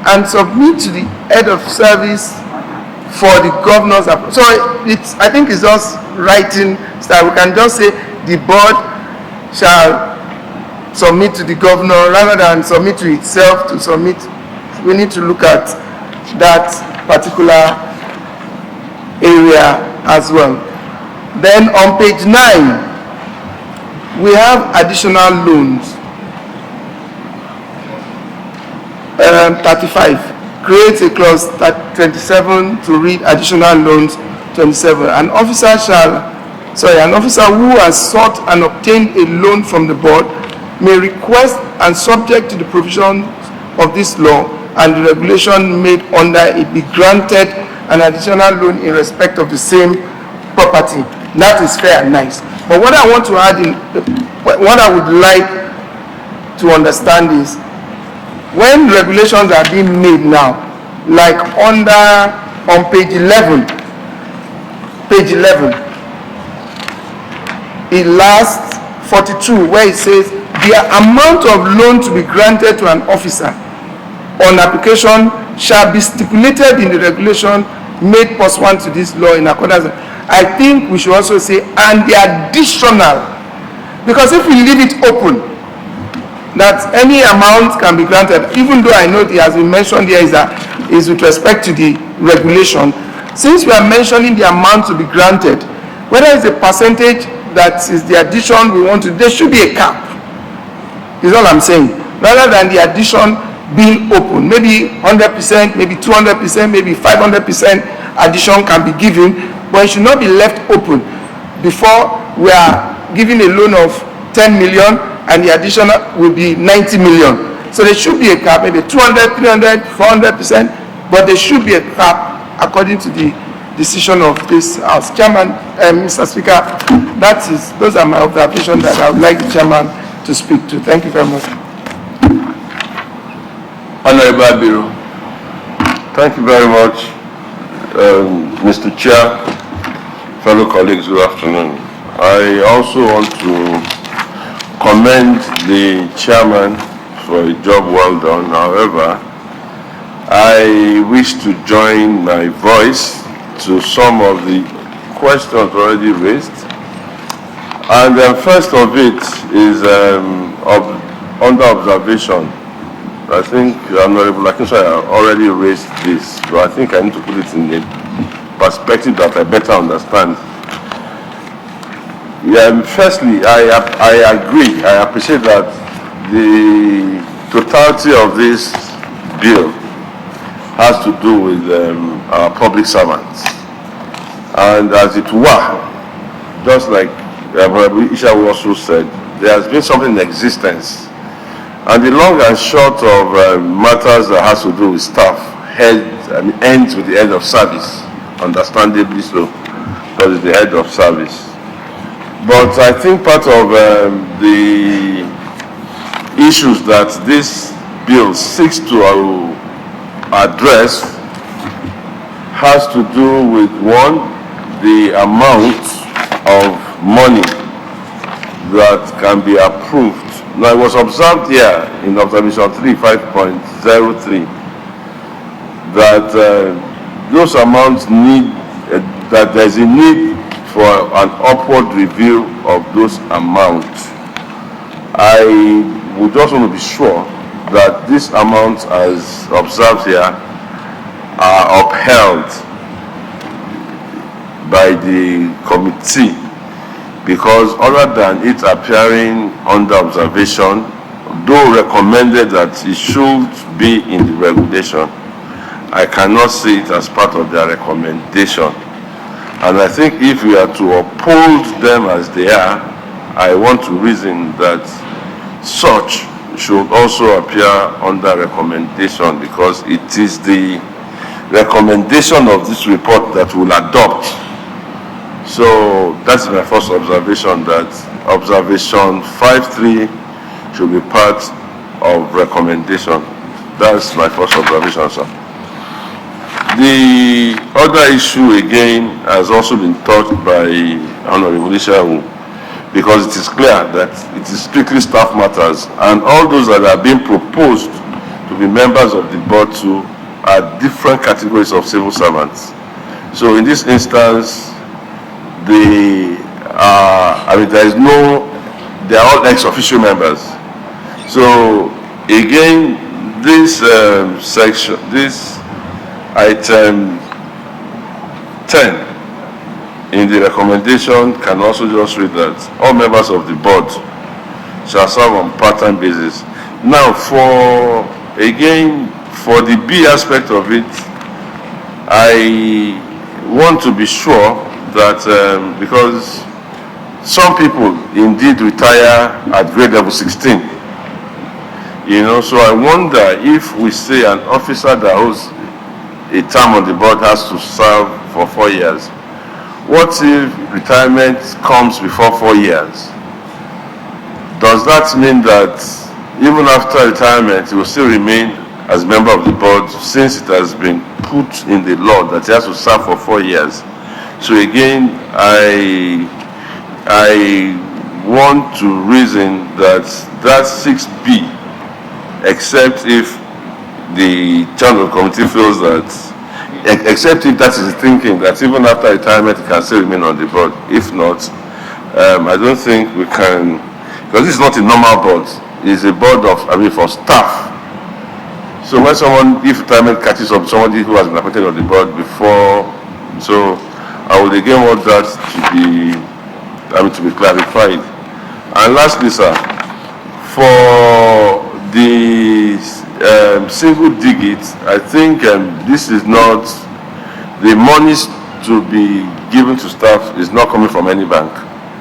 [SPEAKER 7] and submit to the head of service for the governor's approval. So I think it's just writing style. We can just say the board shall submit to the governor rather than submit to itself to submit. We need to look at that particular area as well. Then on page 9, we have additional loans. 35. Create a clause 27 to read additional loans 27. An officer who has sought and obtained a loan from the board may request, and subject to the provisions of this law and the regulation made under it, be granted an additional loan in respect of the same property. That is fair and nice. But what I want to add in, what I would like to understand is, when regulations are being made now, like on page 11, it lasts 42, where it says the amount of loan to be granted to an officer on application shall be stipulated in the regulation made pursuant to this law in accordance. I think we should also say, and the additional, because if we leave it open, that any amount can be granted, even though I know it has been mentioned here is with respect to the regulation. Since we are mentioning the amount to be granted, whether it's a percentage that is the addition we want to, there should be a cap, is all I'm saying, rather than the addition being open. Maybe 100%, maybe 200%, maybe 500% addition can be given, but it should not be left open before we are giving a loan of 10 million and the additional will be 90 million. So there should be a cap, maybe 200, 300, 400%, but there should be a cap according to the decision of this House. Chairman, Mr. Speaker, those are my observations that I would like the chairman to speak to. Thank you very much.
[SPEAKER 5] Honorable Abiru. Thank you very much, Mr. Chair, fellow colleagues, good afternoon. I also want to commend the chairman for a job well done. However, I wish to join my voice to some of the questions already raised. And first of it is under observation. I think Honorable Akinsanya already raised this, but I think I need to put it in a perspective that I better understand. Firstly, I agree, I appreciate that the totality of this bill has to do with our public servants. And as it were, just like Isha also said, there has been something in existence. And the long and short of matters that has to do with staff ends with the head of service, understandably so, because it's the head of service. But I think part of the issues that this bill seeks to address has to do with, one, the amount of money that can be approved. Now, it was observed here in observation 3.5.03 that those amounts that there's a need for an upward review of those amounts. I would just want to be sure that these amounts, as observed here, are upheld by the committee, because other than it appearing under observation, though recommended that it should be in the regulation, I cannot see it as part of their recommendation. And I think if we are to uphold them as they are, I want to reason that such should also appear under recommendation, because it is the recommendation of this report that will adopt
[SPEAKER 8] So that's my first observation, that observation 5.3 should be part of recommendation. That's my first observation, sir. The other issue again has also been touched by Honorable LSHA, because it is clear that it is strictly staff matters, and all those that are being proposed to be members of the board too are different categories of civil servants. So in this instance, they are all ex-official members. So again, this section, this item 10 in the recommendation can also just read that all members of the board shall serve on part-time basis. Now, for the B aspect of it, I want to be sure that because some people indeed retire at grade level 16, so I wonder if we say an officer that holds a term on the board has to serve for 4 years. What if retirement comes before 4 years? Does that mean that even after retirement he will still remain as a member of the board, since it has been put in the law that he has to serve for 4 years? So again, I want to reason that 6B, except if the chairman of the committee feels that, except if that is the thinking, that even after retirement he can still remain on the board. If not, I don't think we can, because this is not a normal board. It's a board of, for staff. So when if retirement catches up somebody who has been appointed on the board before, so I would again want that to be clarified. And lastly, sir, for the single digit, I think this is not, the monies to be given to staff is not coming from any bank.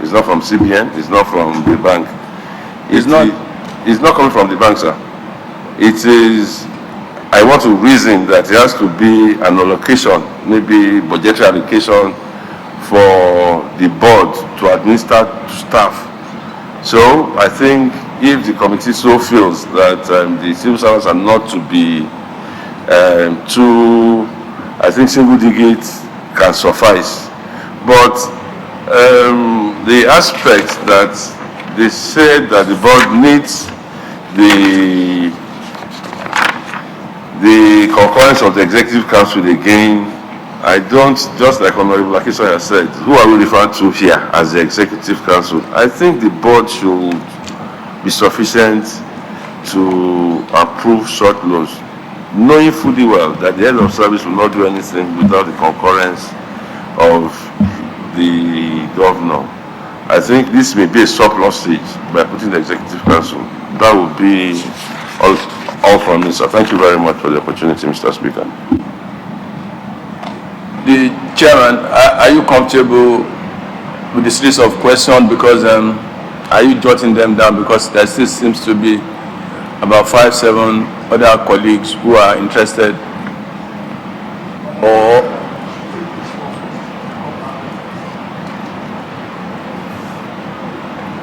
[SPEAKER 8] It's not from CBN, it's not from the bank. It's not coming from the bank, sir. It is, I want to reason that it has to be an allocation, maybe budgetary allocation for the board to administer to staff. So I think if the committee so feels that the civil servants are not to be I think single digit can suffice. But the aspect that they said that the board needs the concurrence of the executive council again, I don't, just like Honorable Akisa has said, who are we referring to here as the executive council? I think the board should be sufficient to approve short loans, knowing fully well that the head of service will not do anything without the concurrence of the governor. I think this may be a surplus stage by putting the executive council. That would be all from me, sir. Thank you very much for the opportunity, Mr. Speaker.
[SPEAKER 1] The chairman, are you comfortable with the series of questions? Because are you jotting them down? Because there still seems to be about 5-7 other colleagues who are interested. Or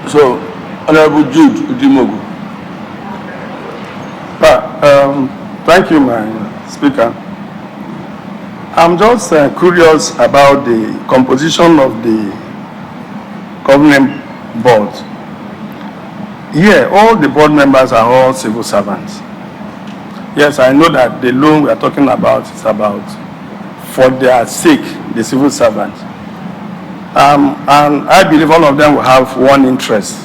[SPEAKER 1] so, Honorable Jude Udimogu.
[SPEAKER 4] Thank you, my speaker. I'm just curious about the composition of the governing board. Here, all the board members are all civil servants. Yes, I know that the loan we are talking about is about for their sake, the civil servants. And I believe all of them will have one interest.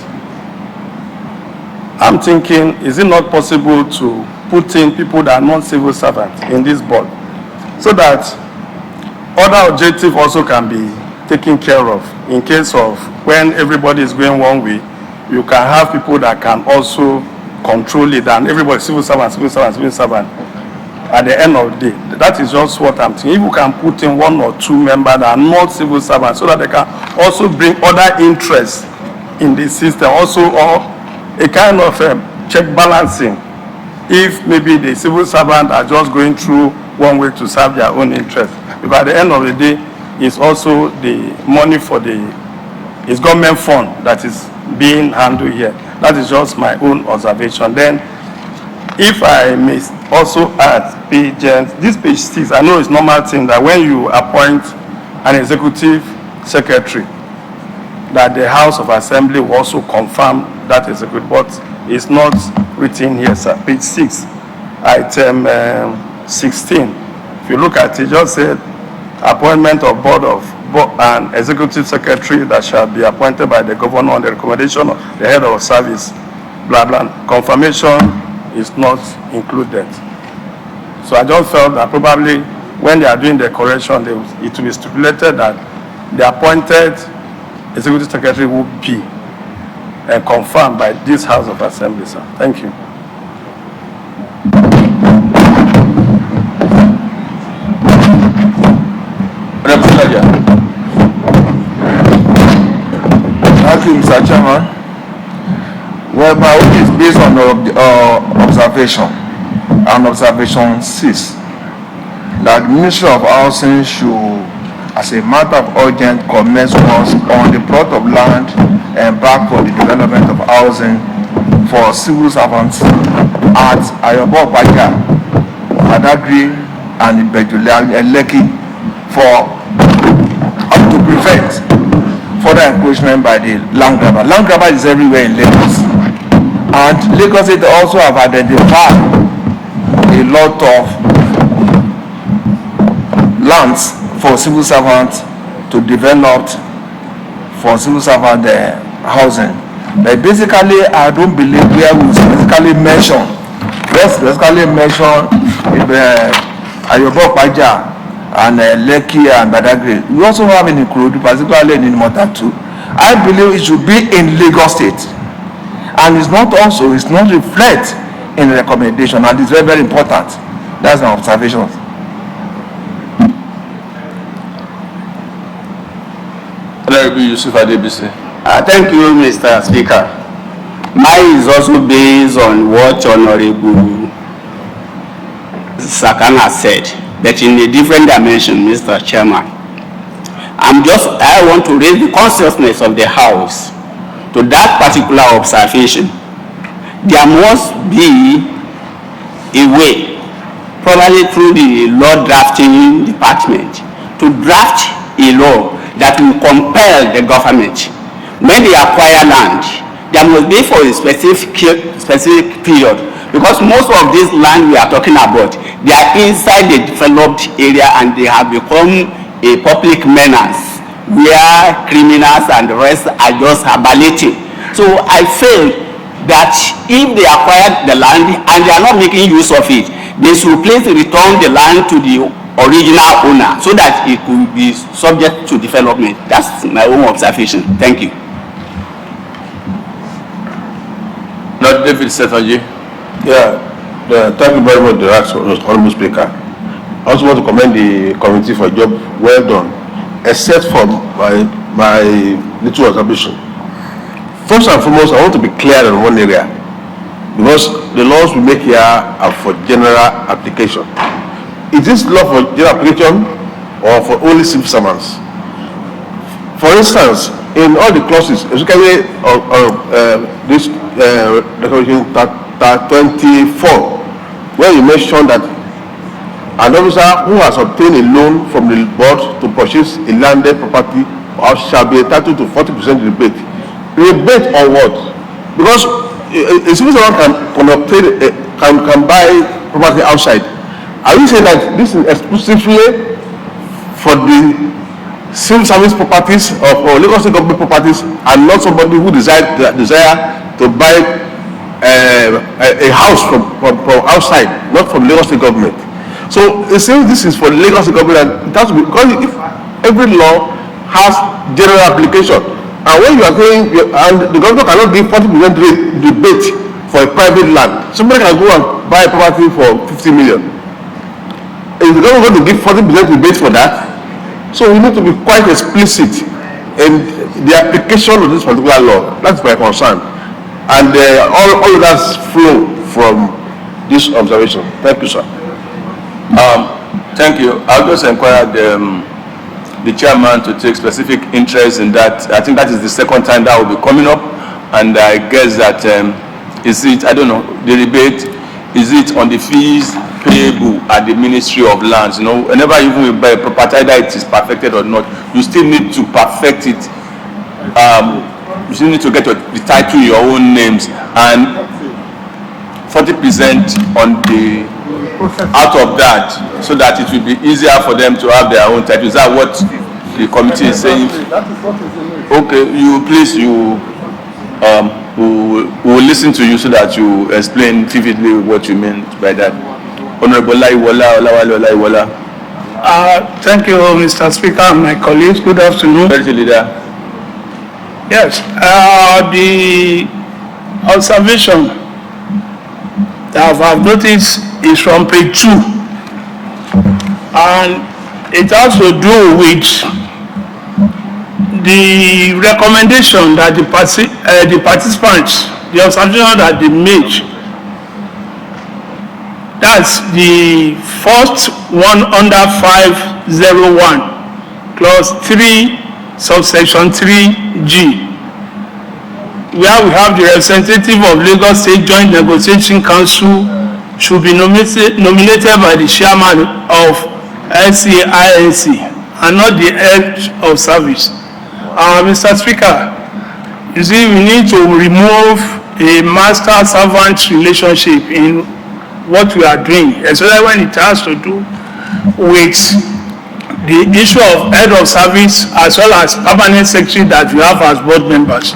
[SPEAKER 4] I'm thinking, is it not possible to put in people that are not civil servants in this board, so that other objectives also can be taken care of? In case of when everybody is going one way, you can have people that can also control it, and everybody, civil servant, at the end of the day. That is just what I'm thinking. If you can put in 1 or 2 members that are not civil servants, so that they can also bring other interests in the system, also, or a kind of check balancing. If maybe the civil servants are just going through one way to serve their own interests, because at the end of the day,
[SPEAKER 9] is also the money for it's government fund that is being handled here. That is just my own observation. Then, if I may also add, this page 6, I know it's normal thing that when you appoint an executive secretary, that the House of Assembly will also confirm that executive, but it's not written here, sir. Page 6, item 16. If you look at it, just said appointment of board an executive secretary that shall be appointed by the governor on the recommendation of the head of service, blah, blah. Confirmation is not included. So I just felt that probably when they are doing the correction, it will be stipulated that the appointed executive secretary will be confirmed by this House of Assembly, sir. Thank you.
[SPEAKER 3] Thank you, Mr. Chairman. Well, my own is based on observation, and observation 6, that the Ministry of Housing should, as a matter of urgent, commence works on the plot of land and back for the development of housing for civil servants at Ayobo Baja, Agege, and Lekki to prevent further encroachment by the land grabber. Land grabber is everywhere in Lagos, and Lagos State also have identified a lot of lands for civil servants to develop for civil servant housing. But basically, I don't believe where we specifically mention Ayobo Baja and Lekki and Badagry. We also have in Ikorodu, particularly in Motatu. I believe it should be in Lagos State, and it's not reflect in the recommendation, and it's very, very important. That's my observation.
[SPEAKER 10] Thank you, Mr. Speaker. Mine is also based on what Honorable Sakana said, but in a different dimension, Mr. Chairman. I want to raise the consciousness of the House to that particular observation. There must be a way, probably through the law drafting department, to draft a law that will compel the government, when they acquire land, there must be for a specific period, because most of this land we are talking about, they are inside the developed area and they have become a public menace where criminals and the rest are just habitating. So I feel that if they acquire the land and they are not making use of it, they should please return the land to the original owner so that it could be subject to development. That's my own observation. Thank you.
[SPEAKER 8] Lord David Setaji. Yeah, thank you very much, the Honorable Speaker. I also want to commend the committee for a job well done, except for my little observation. First and foremost, I want to be clear on one area, because the laws we make here are for general application. Is this law for general application or for only civil servants? For instance, in all the clauses, especially this declaration 24, where you mention that an officer who has obtained a loan from the board to purchase a landed property shall be entitled to 40% rebate. Rebate on what? Because a civil servant can buy property outside. Are you saying that this is exclusively for the civil service properties or Lagos State government properties, and not somebody who desire to buy a house from outside, not from Lagos State government? So since this is for Lagos State government, it has to be, because if every law has general application, and when you are going, and the government cannot give 40% rebate for a private land, somebody can go and buy a property for 50 million. Is the government going to give 40% rebate for that? So we need to be quite explicit in the application of this particular law. That's my concern, and all of that flow from this observation. Thank you, sir.
[SPEAKER 2] Thank you. I'll just inquire
[SPEAKER 1] the chairman to take specific interest in that. I think that is the second time that will be coming up, and I guess that is it, I don't know, the rebate, is it on the fees payable at the Ministry of Lands? You know, whenever you buy a property, either it is perfected or not, you still need to perfect it. You still need to get the title in your own names, and 40% on the out of that, so that it will be easier for them to have their own title. Is that what the committee is saying? Okay, you please, we will listen to you so that you explain vividly what you mean by that. Honorable Olawale.
[SPEAKER 6] Thank you, Mr. Speaker, and my colleagues. Good afternoon.
[SPEAKER 1] Very good, leader.
[SPEAKER 6] Yes, the observation that I've noticed is from page 2, and it has to do with the recommendation that the participants, the observation that they made. That's the first one under 501, clause 3, subsection 3G, where we have the representative of Lagos State Joint Negotiation Council should be nominated by the chairman of LSHA and not the head of service. Mr. Speaker, you see, we need to remove a master-servant relationship in what we are doing, especially when it has to do with the issue of head of service as well as permanent secretary that we have as board members.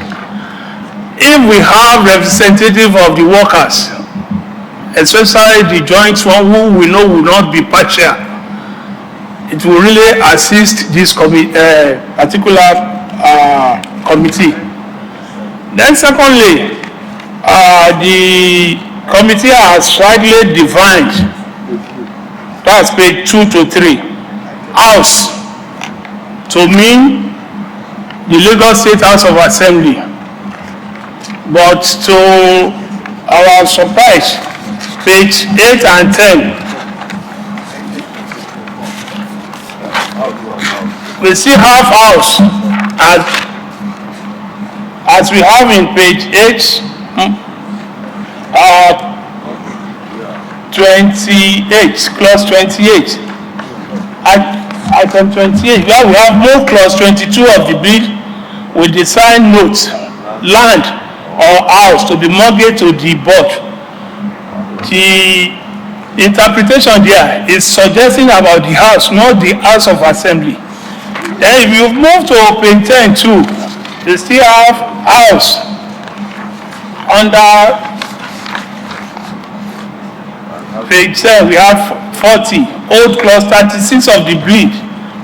[SPEAKER 6] If we have representative of the workers, especially the joint one who we know will not be partial, it will really assist this particular committee. Then secondly, the committee has slightly defined, that's page 2 to 3, house to mean the Lagos State House of Assembly. But to our surprise, page 8 and 10, we still have house as we have in page 8, 28, clause 28. Item 28, where we have more clause 22 of the bill with the signed note, land or house to be mortgaged to the board. The interpretation there is suggesting about the house, not the House of Assembly. Then if you move to page 10 too, you still have house under page 10. We have 40, old clause 36 of the bill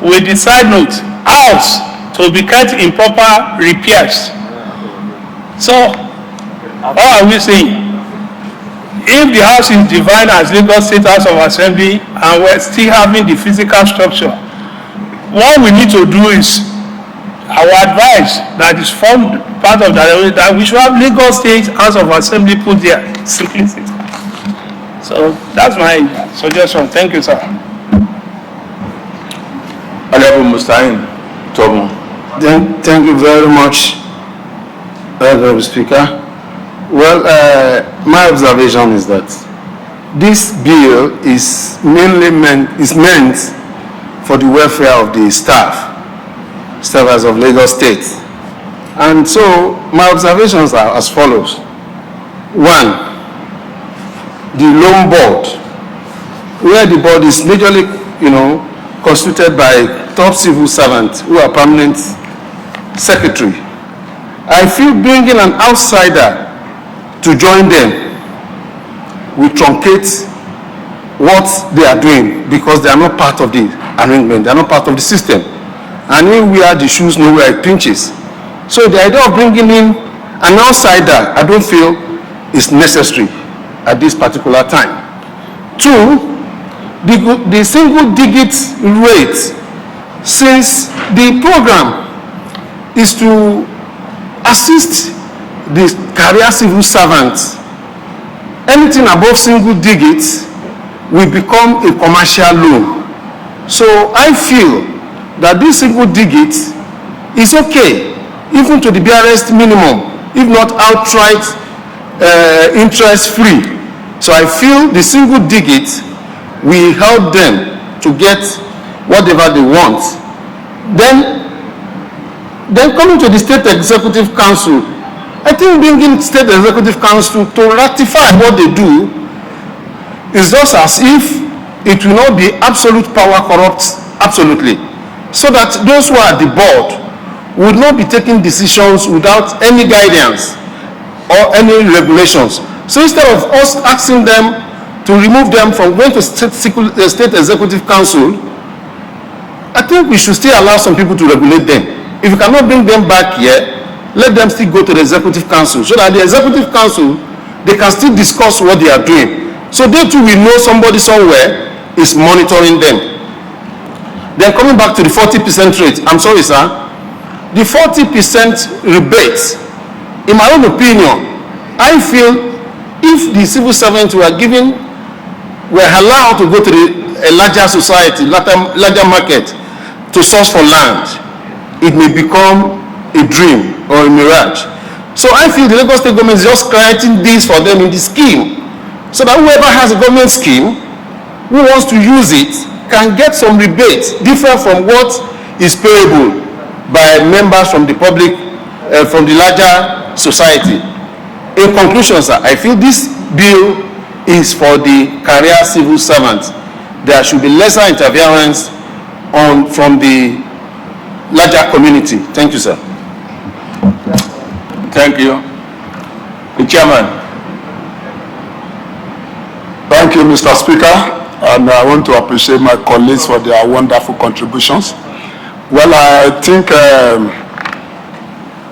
[SPEAKER 6] with the side note, house to be kept in proper repairs. So, what are we saying? If the house is defined as Lagos State House of Assembly and we're still having the physical structure, what we need to do is, our advice that is formed part of that we should have Lagos State House of Assembly put there, simplicity. So that's my suggestion. Thank you, sir.
[SPEAKER 1] Honorable Mustain Tomo.
[SPEAKER 11] Thank you very much, Honorable Speaker. Well, my observation is that this bill is mainly meant for the welfare of the staffers of Lagos State. And so my observations are as follows. One, the loan board, where the board is majorly, constituted by top civil servants who are permanent secretary. I feel bringing an outsider to join them will truncate what they are doing because they are not part of the arrangement, they are not part of the system. And when we are the shoes, nowhere it pinches. So the idea of bringing in an outsider, I don't feel is necessary at this particular time. Two, the single digit rate, since the program is to assist the career civil servants, anything above single digits will become a commercial loan. So I feel that this single digit is okay, even to the barest minimum, if not outright interest-free. So I feel the single digit will help them to get whatever they want. Then coming to the State Executive Council, I think bringing State Executive Council to ratify what they do is just as if it will not be absolute power corrupt, absolutely. So that those who are at the board would not be taking decisions without any guidance or any regulations. So instead of us asking them to remove them from going to State Executive Council, I think we should still allow some people to regulate them. If you cannot bring them back here, let them still go to the Executive Council, so that the Executive Council, they can still discuss what they are doing. So they too will know somebody somewhere is monitoring them. Then coming back to the 40% rate, I'm sorry, sir, the 40% rebate, in my own opinion, I feel if the civil servants were allowed to go to a larger society, larger market, to source for land, it may become a dream or a mirage. So I feel the Lagos State government is just creating this for them in the scheme, so that whoever has a government scheme who wants to use it can get some rebate different from what is payable by members from the public, from the larger society. In conclusion, sir, I feel this bill is for the career civil servants. There should be lesser interference from the larger community. Thank you, sir.
[SPEAKER 1] Thank you. The chairman.
[SPEAKER 4] Thank you, Mr. Speaker, and I want to appreciate my colleagues for their wonderful contributions. Well, I think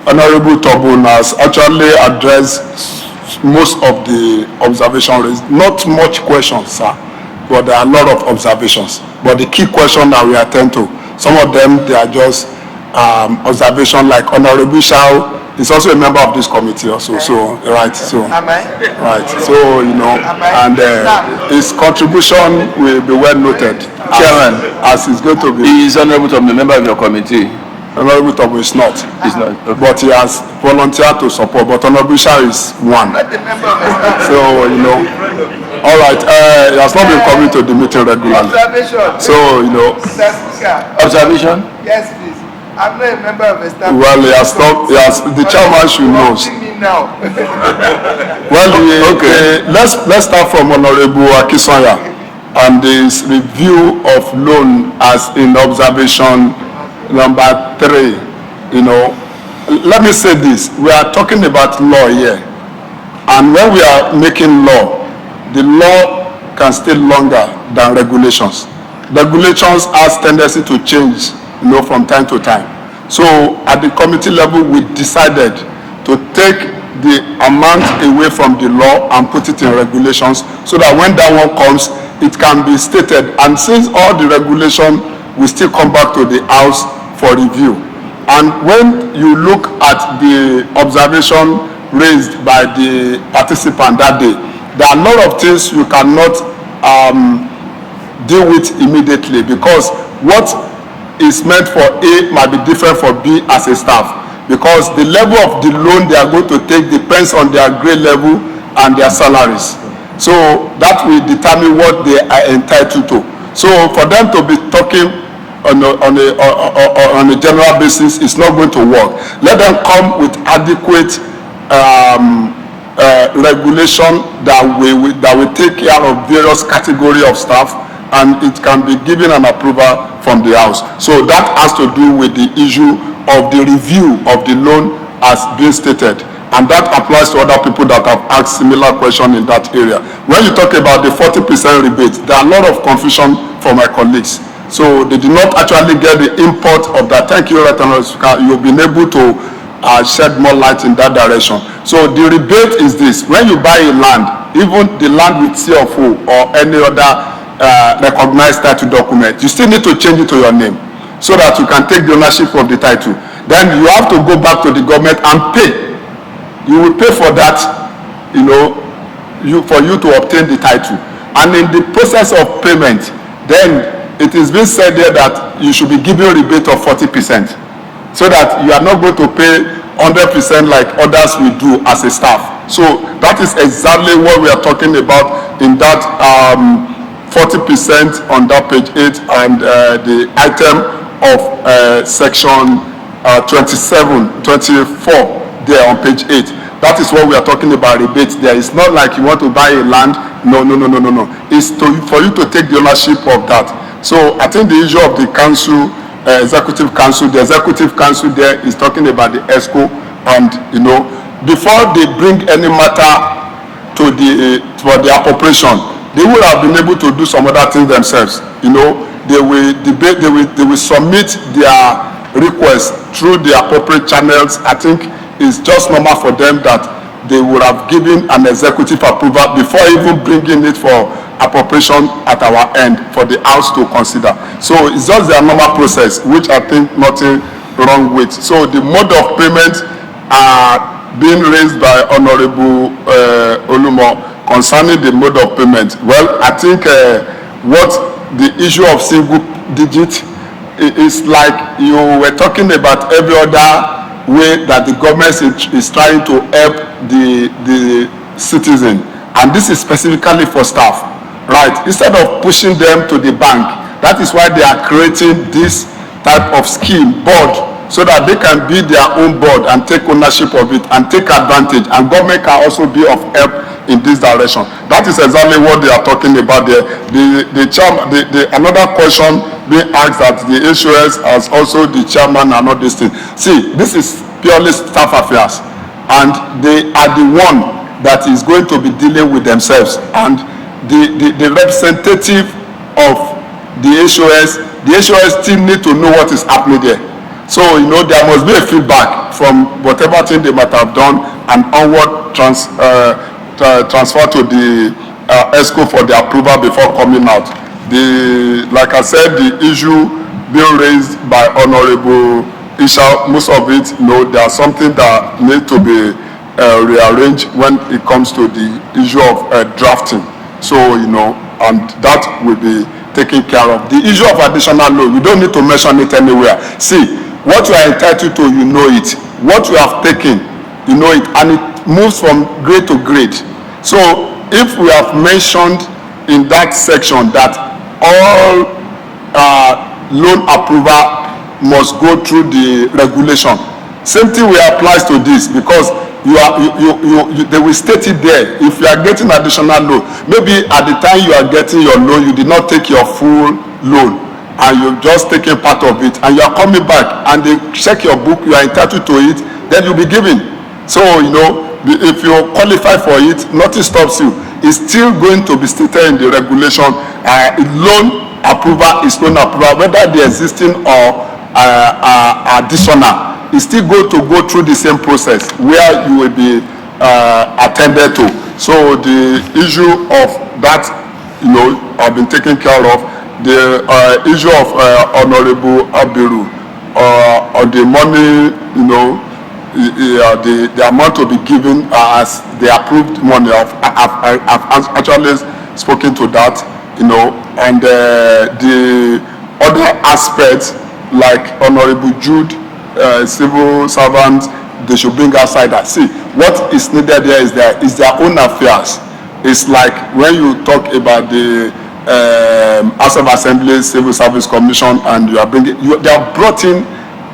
[SPEAKER 4] Honorable Tobun has actually addressed most of the observations. Not much questions, sir, but there are a lot of observations. But the key question that we attend to, some of them, they are just observation, like Honorable Shao is also a member of this committee also, so right, so right, so you know, and his contribution will be well noted, chairman, as it's going to be.
[SPEAKER 1] He is honorable to be a member of your committee.
[SPEAKER 4] Honorable Tobo is not.
[SPEAKER 1] He's not. Okay.
[SPEAKER 4] But he has volunteered to support. But Honorable Shah is one. So you know, all right. He has not been coming to the meeting regularly.
[SPEAKER 7] Observation.
[SPEAKER 4] So you know.
[SPEAKER 1] Observation.
[SPEAKER 7] Yes, please. I'm not a member of establishment.
[SPEAKER 4] Well, he has not. He has. The chairman should know.
[SPEAKER 7] Now.
[SPEAKER 4] Well, okay. Let's start from Honorable Akisanya and this review of loan as in observation number 3. You know, let me say this: we are talking about law here, and when we are making law, the law can stay longer than regulations. Regulations has tendency to change, you know, from time to time. So at the committee level, we decided to take the amount away from the law and put it in regulations, so that when that one comes, it can be stated. And since all the regulation will still come back to the House for review. And when you look at the observation raised by the participant that day, there are a lot of things you cannot deal with immediately, because what is meant for A might be different for B as a staff, because the level of the loan they are going to take depends on their grade level and their salaries. So that will determine what they are entitled to. So for them to be talking on a general basis, it's not going to work. Let them come with adequate regulation that will take care of various category of staff, and it can be given an approval from the House. So that has to do with the issue of the review of the loan as being stated, and that applies to other people that have asked similar question in that area. When you talk about the 40% rebate, there are a lot of confusion for my colleagues. So they did not actually get the import of that. Thank you, you've been able to shed more light in that direction. So the rebate is this: when you buy a land, even the land with CFO or any other recognized title document, you still need to change it to your name, so that you can take the ownership of the title. Then you have to go back to the government and pay. You will pay for that, you know, for you to obtain the title. And in the process of payment, then it is being said there that you should be giving a rebate of 40%, so that you are not going to pay 100% like others will do as a staff. So that is exactly what we are talking about in that 40% on that page 8 and the item of section 24 there on page 8. That is what we are talking about rebate there. It's not like you want to buy a land. No. It's for you to take the ownership of that. So I think the issue of the council, executive council, the executive council there is talking about the ESCO, and before they bring any matter to for the appropriation, they would have been able to do some other things themselves. They will debate, they will submit their request through the appropriate channels. I think it's just normal for them that they would have given an executive approval before even bringing it for appropriation at our end for the House to consider. So it's just their normal process, which I think nothing wrong with. So the mode of payment are being raised by Honorable Olumo concerning the mode of payment. Well, I think what the issue of single digit is like you were talking about every other way that the government is trying to help the citizen, and this is specifically for staff, right? Instead of pushing them to the bank, that is why they are creating this type of scheme board, so that they can be their own board and take ownership of it and take advantage, and government can also be of help in this direction. That is exactly what they are talking about there. Another question being asked that the HOS as also the chairman and all these things. See, this is purely staff affairs, and they are the one that is going to be dealing with themselves, and the representative of the HOS still need to know what is happening there. So there must be a feedback from whatever thing they might have done and onward transfer to the ESCO for the approval before coming out. Like I said, the issue being raised by Honorable Isha, most of it, there are something that need to be rearranged when it comes to the issue of drafting. So, and that will be taken care of. The issue of additional loan, you don't need to mention it anywhere. See, what you are entitled to, you know it. What you have taken, you know it, and it moves from grade to grade. So, if we have mentioned in that section that all loan approval must go through the regulation, same thing will applies to this, because they will state it there. If you are getting additional loan, maybe at the time you are getting your loan, you did not take your full loan and you've just taken part of it, and you are coming back and they check your book, you are entitled to it, then you'll be given. So if you qualify for it, nothing stops you. It's still going to be stated in the regulation. Loan approval is loan approval, whether the existing or additional. It's still going to go through the same process where you will be attended to. So the issue of that, have been taken care of. The issue of Honorable Abiru or the money, the amount to be given as the approved money. I've actually spoken to that, and the other aspects like Honorable Jude, civil servants, they should bring outside that. See, what is needed there is their own affairs. It's like when you talk about the House of Assembly Civil Service Commission, and they are brought in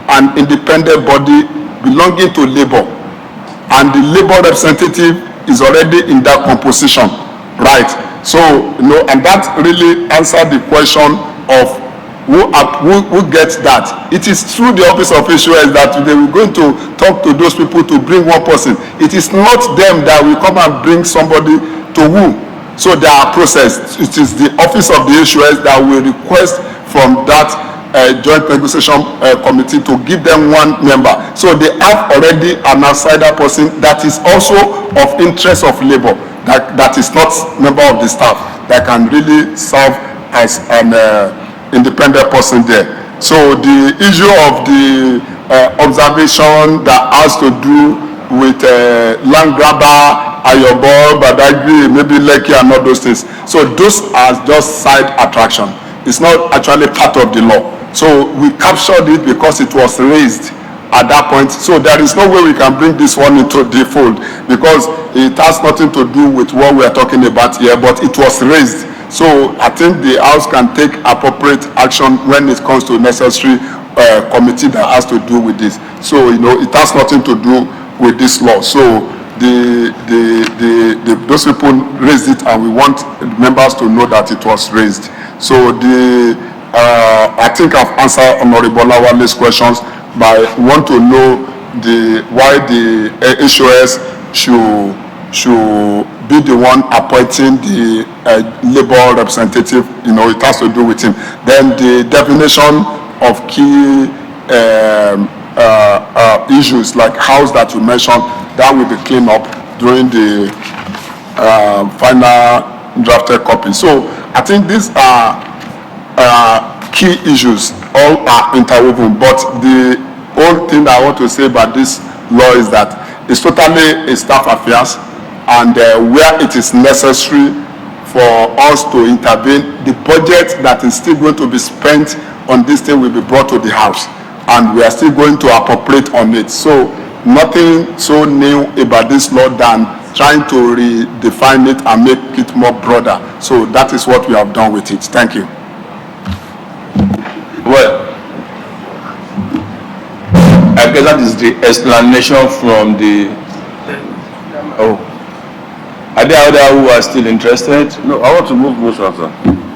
[SPEAKER 4] an independent body belonging to labor, and the labor representative is already in that composition, right? So and that really answered the question of who gets that. It is through the office of HOS that they were going to talk to those people to bring one person. It is not them that will come and bring somebody to who. So there are process. It is the office of the HOS that will request from that joint negotiation committee to give them one member. So they have already an outsider person that is also of interest of labor, that is not member of the staff, that can really serve as an independent person there. So the issue of the observation that has to do with land grabber, Ayobo, Badagry, maybe Lekki and all those things. So those are just side attraction. it's not actually part of the law. So we captured it because it was raised at that point. So there is no way we can bring this one into the fold because it has nothing to do with what we are talking about here, but it was raised. So I think the House can take appropriate action when it comes to necessary committee that has to do with this. So, it has nothing to do with this law. So those people raised it, and we want members to know that it was raised. So I think I've answered Honorable Lawale's questions, but I want to know why the HOS should be the one appointing the labor representative. It has to do with him. Then the definition of key issues like house that you mentioned, that will be cleaned up during the final drafted copy. So I think these are key issues, all are interwoven, but the whole thing I want to say about this law is that it's totally a staff affairs, and where it is necessary for us to intervene, the budget that is still going to be spent on this thing will be brought to the House, and we are still going to appropriate on it. So nothing so new about this law than trying to redefine it and make it more broader. So that is what we have done with it. Thank you.
[SPEAKER 1] Well, I guess that is the explanation from the... Are there others who are still interested?
[SPEAKER 8] No, I want to move motion, sir.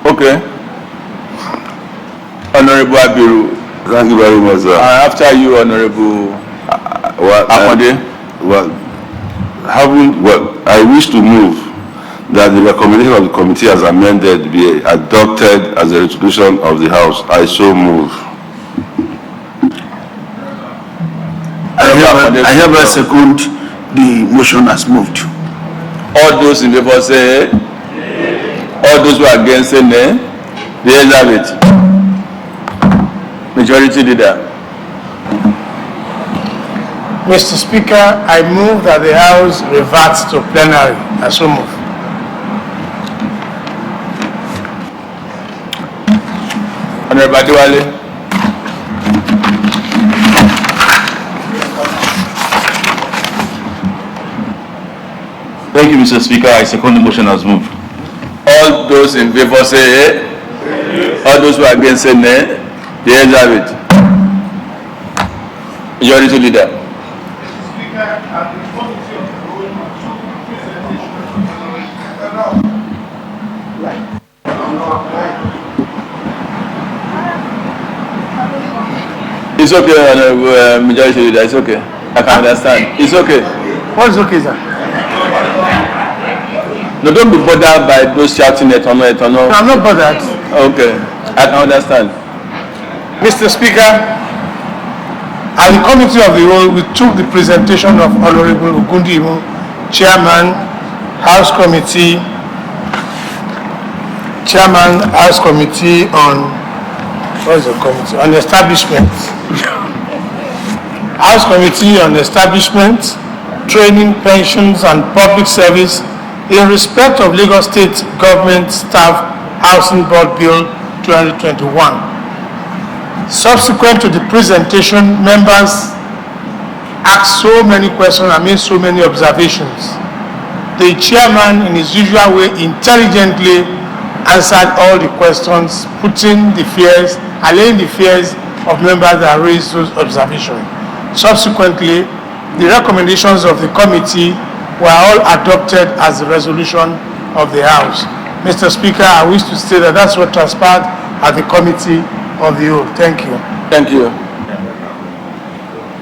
[SPEAKER 1] Okay. Honorable Abiru.
[SPEAKER 8] Thank you very much, sir.
[SPEAKER 1] After you, Honorable Akode.
[SPEAKER 8] I wish to move that the recommendation of the committee as amended be adopted as a resolution of the House. I so move.
[SPEAKER 12] I have a second. The motion has moved.
[SPEAKER 1] All those in favor say aye. All those who are against say nay. The ayes have it. Majority leader.
[SPEAKER 6] Mr. Speaker, I move that the House reverts to plenary. I so move.
[SPEAKER 1] Honorable Adewale.
[SPEAKER 13] Thank you, Mr. Speaker. I second the motion as moved.
[SPEAKER 1] All those in favor say aye. All those who are against say nay. The ayes have it. Majority leader. It's okay, Honorable Majority Leader. It's okay. I can understand. It's okay.
[SPEAKER 6] What is okay, sir?
[SPEAKER 1] No, don't be bothered by those shouting eternal.
[SPEAKER 6] No, I'm not bothered.
[SPEAKER 1] Okay, I can understand.
[SPEAKER 6] Mr. Speaker, as the committee of the whole, we took the presentation of Honorable Ogundimu, Chairman, House Committee on, what is the committee? On Establishment. House Committee on Establishment, Training, Pensions and Public Service in respect of Lagos State Government Staff Housing Board Bill 2021. Subsequent to the presentation, members asked so many questions and made so many observations. The chairman, in his usual way, intelligently answered all the questions, allaying the fears of members that raised those observations. Subsequently, the recommendations of the committee were all adopted as a resolution of the House. Mr. Speaker, I wish to state that that's what transpired at the committee of the whole. Thank you.
[SPEAKER 1] Thank you.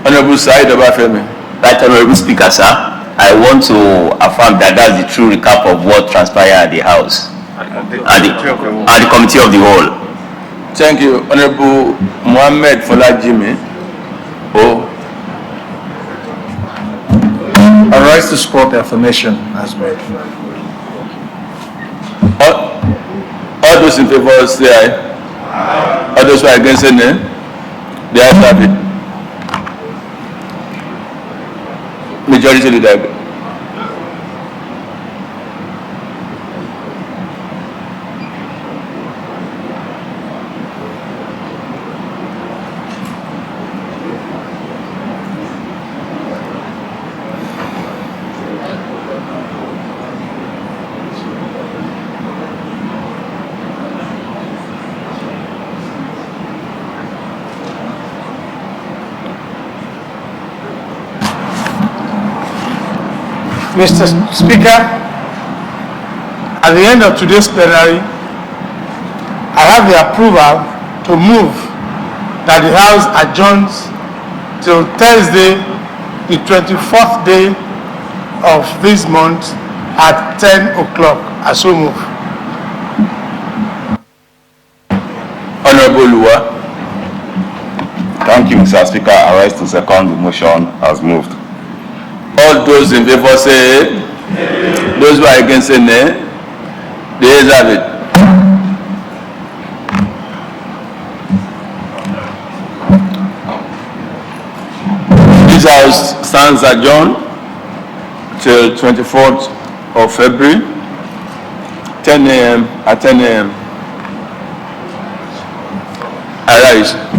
[SPEAKER 1] Honorable Said Obafemi.
[SPEAKER 10] Right, Honorable Speaker, sir. I want to affirm that that's the true recap of what transpired at the House, at the committee of the whole.
[SPEAKER 1] Thank you. Honorable Mohammed Folajimi. Oh.
[SPEAKER 14] I rise to support the affirmation as made.
[SPEAKER 1] All those in favor say aye. All those who are against say nay. The ayes have it. Majority leader.
[SPEAKER 6] Mr. Speaker, at the end of today's plenary, I have the approval to move that the House adjourns till Thursday, the 24th day of this month at 10 o'clock. I so move.
[SPEAKER 2] Honorable Lua. Thank you, Mr. Speaker. I rise to second the motion as moved. All those in favor say aye. Those who are against say nay. The ayes have it. This House stands adjourned till 24th of February, 10 a.m. at 10 a.m. I rise.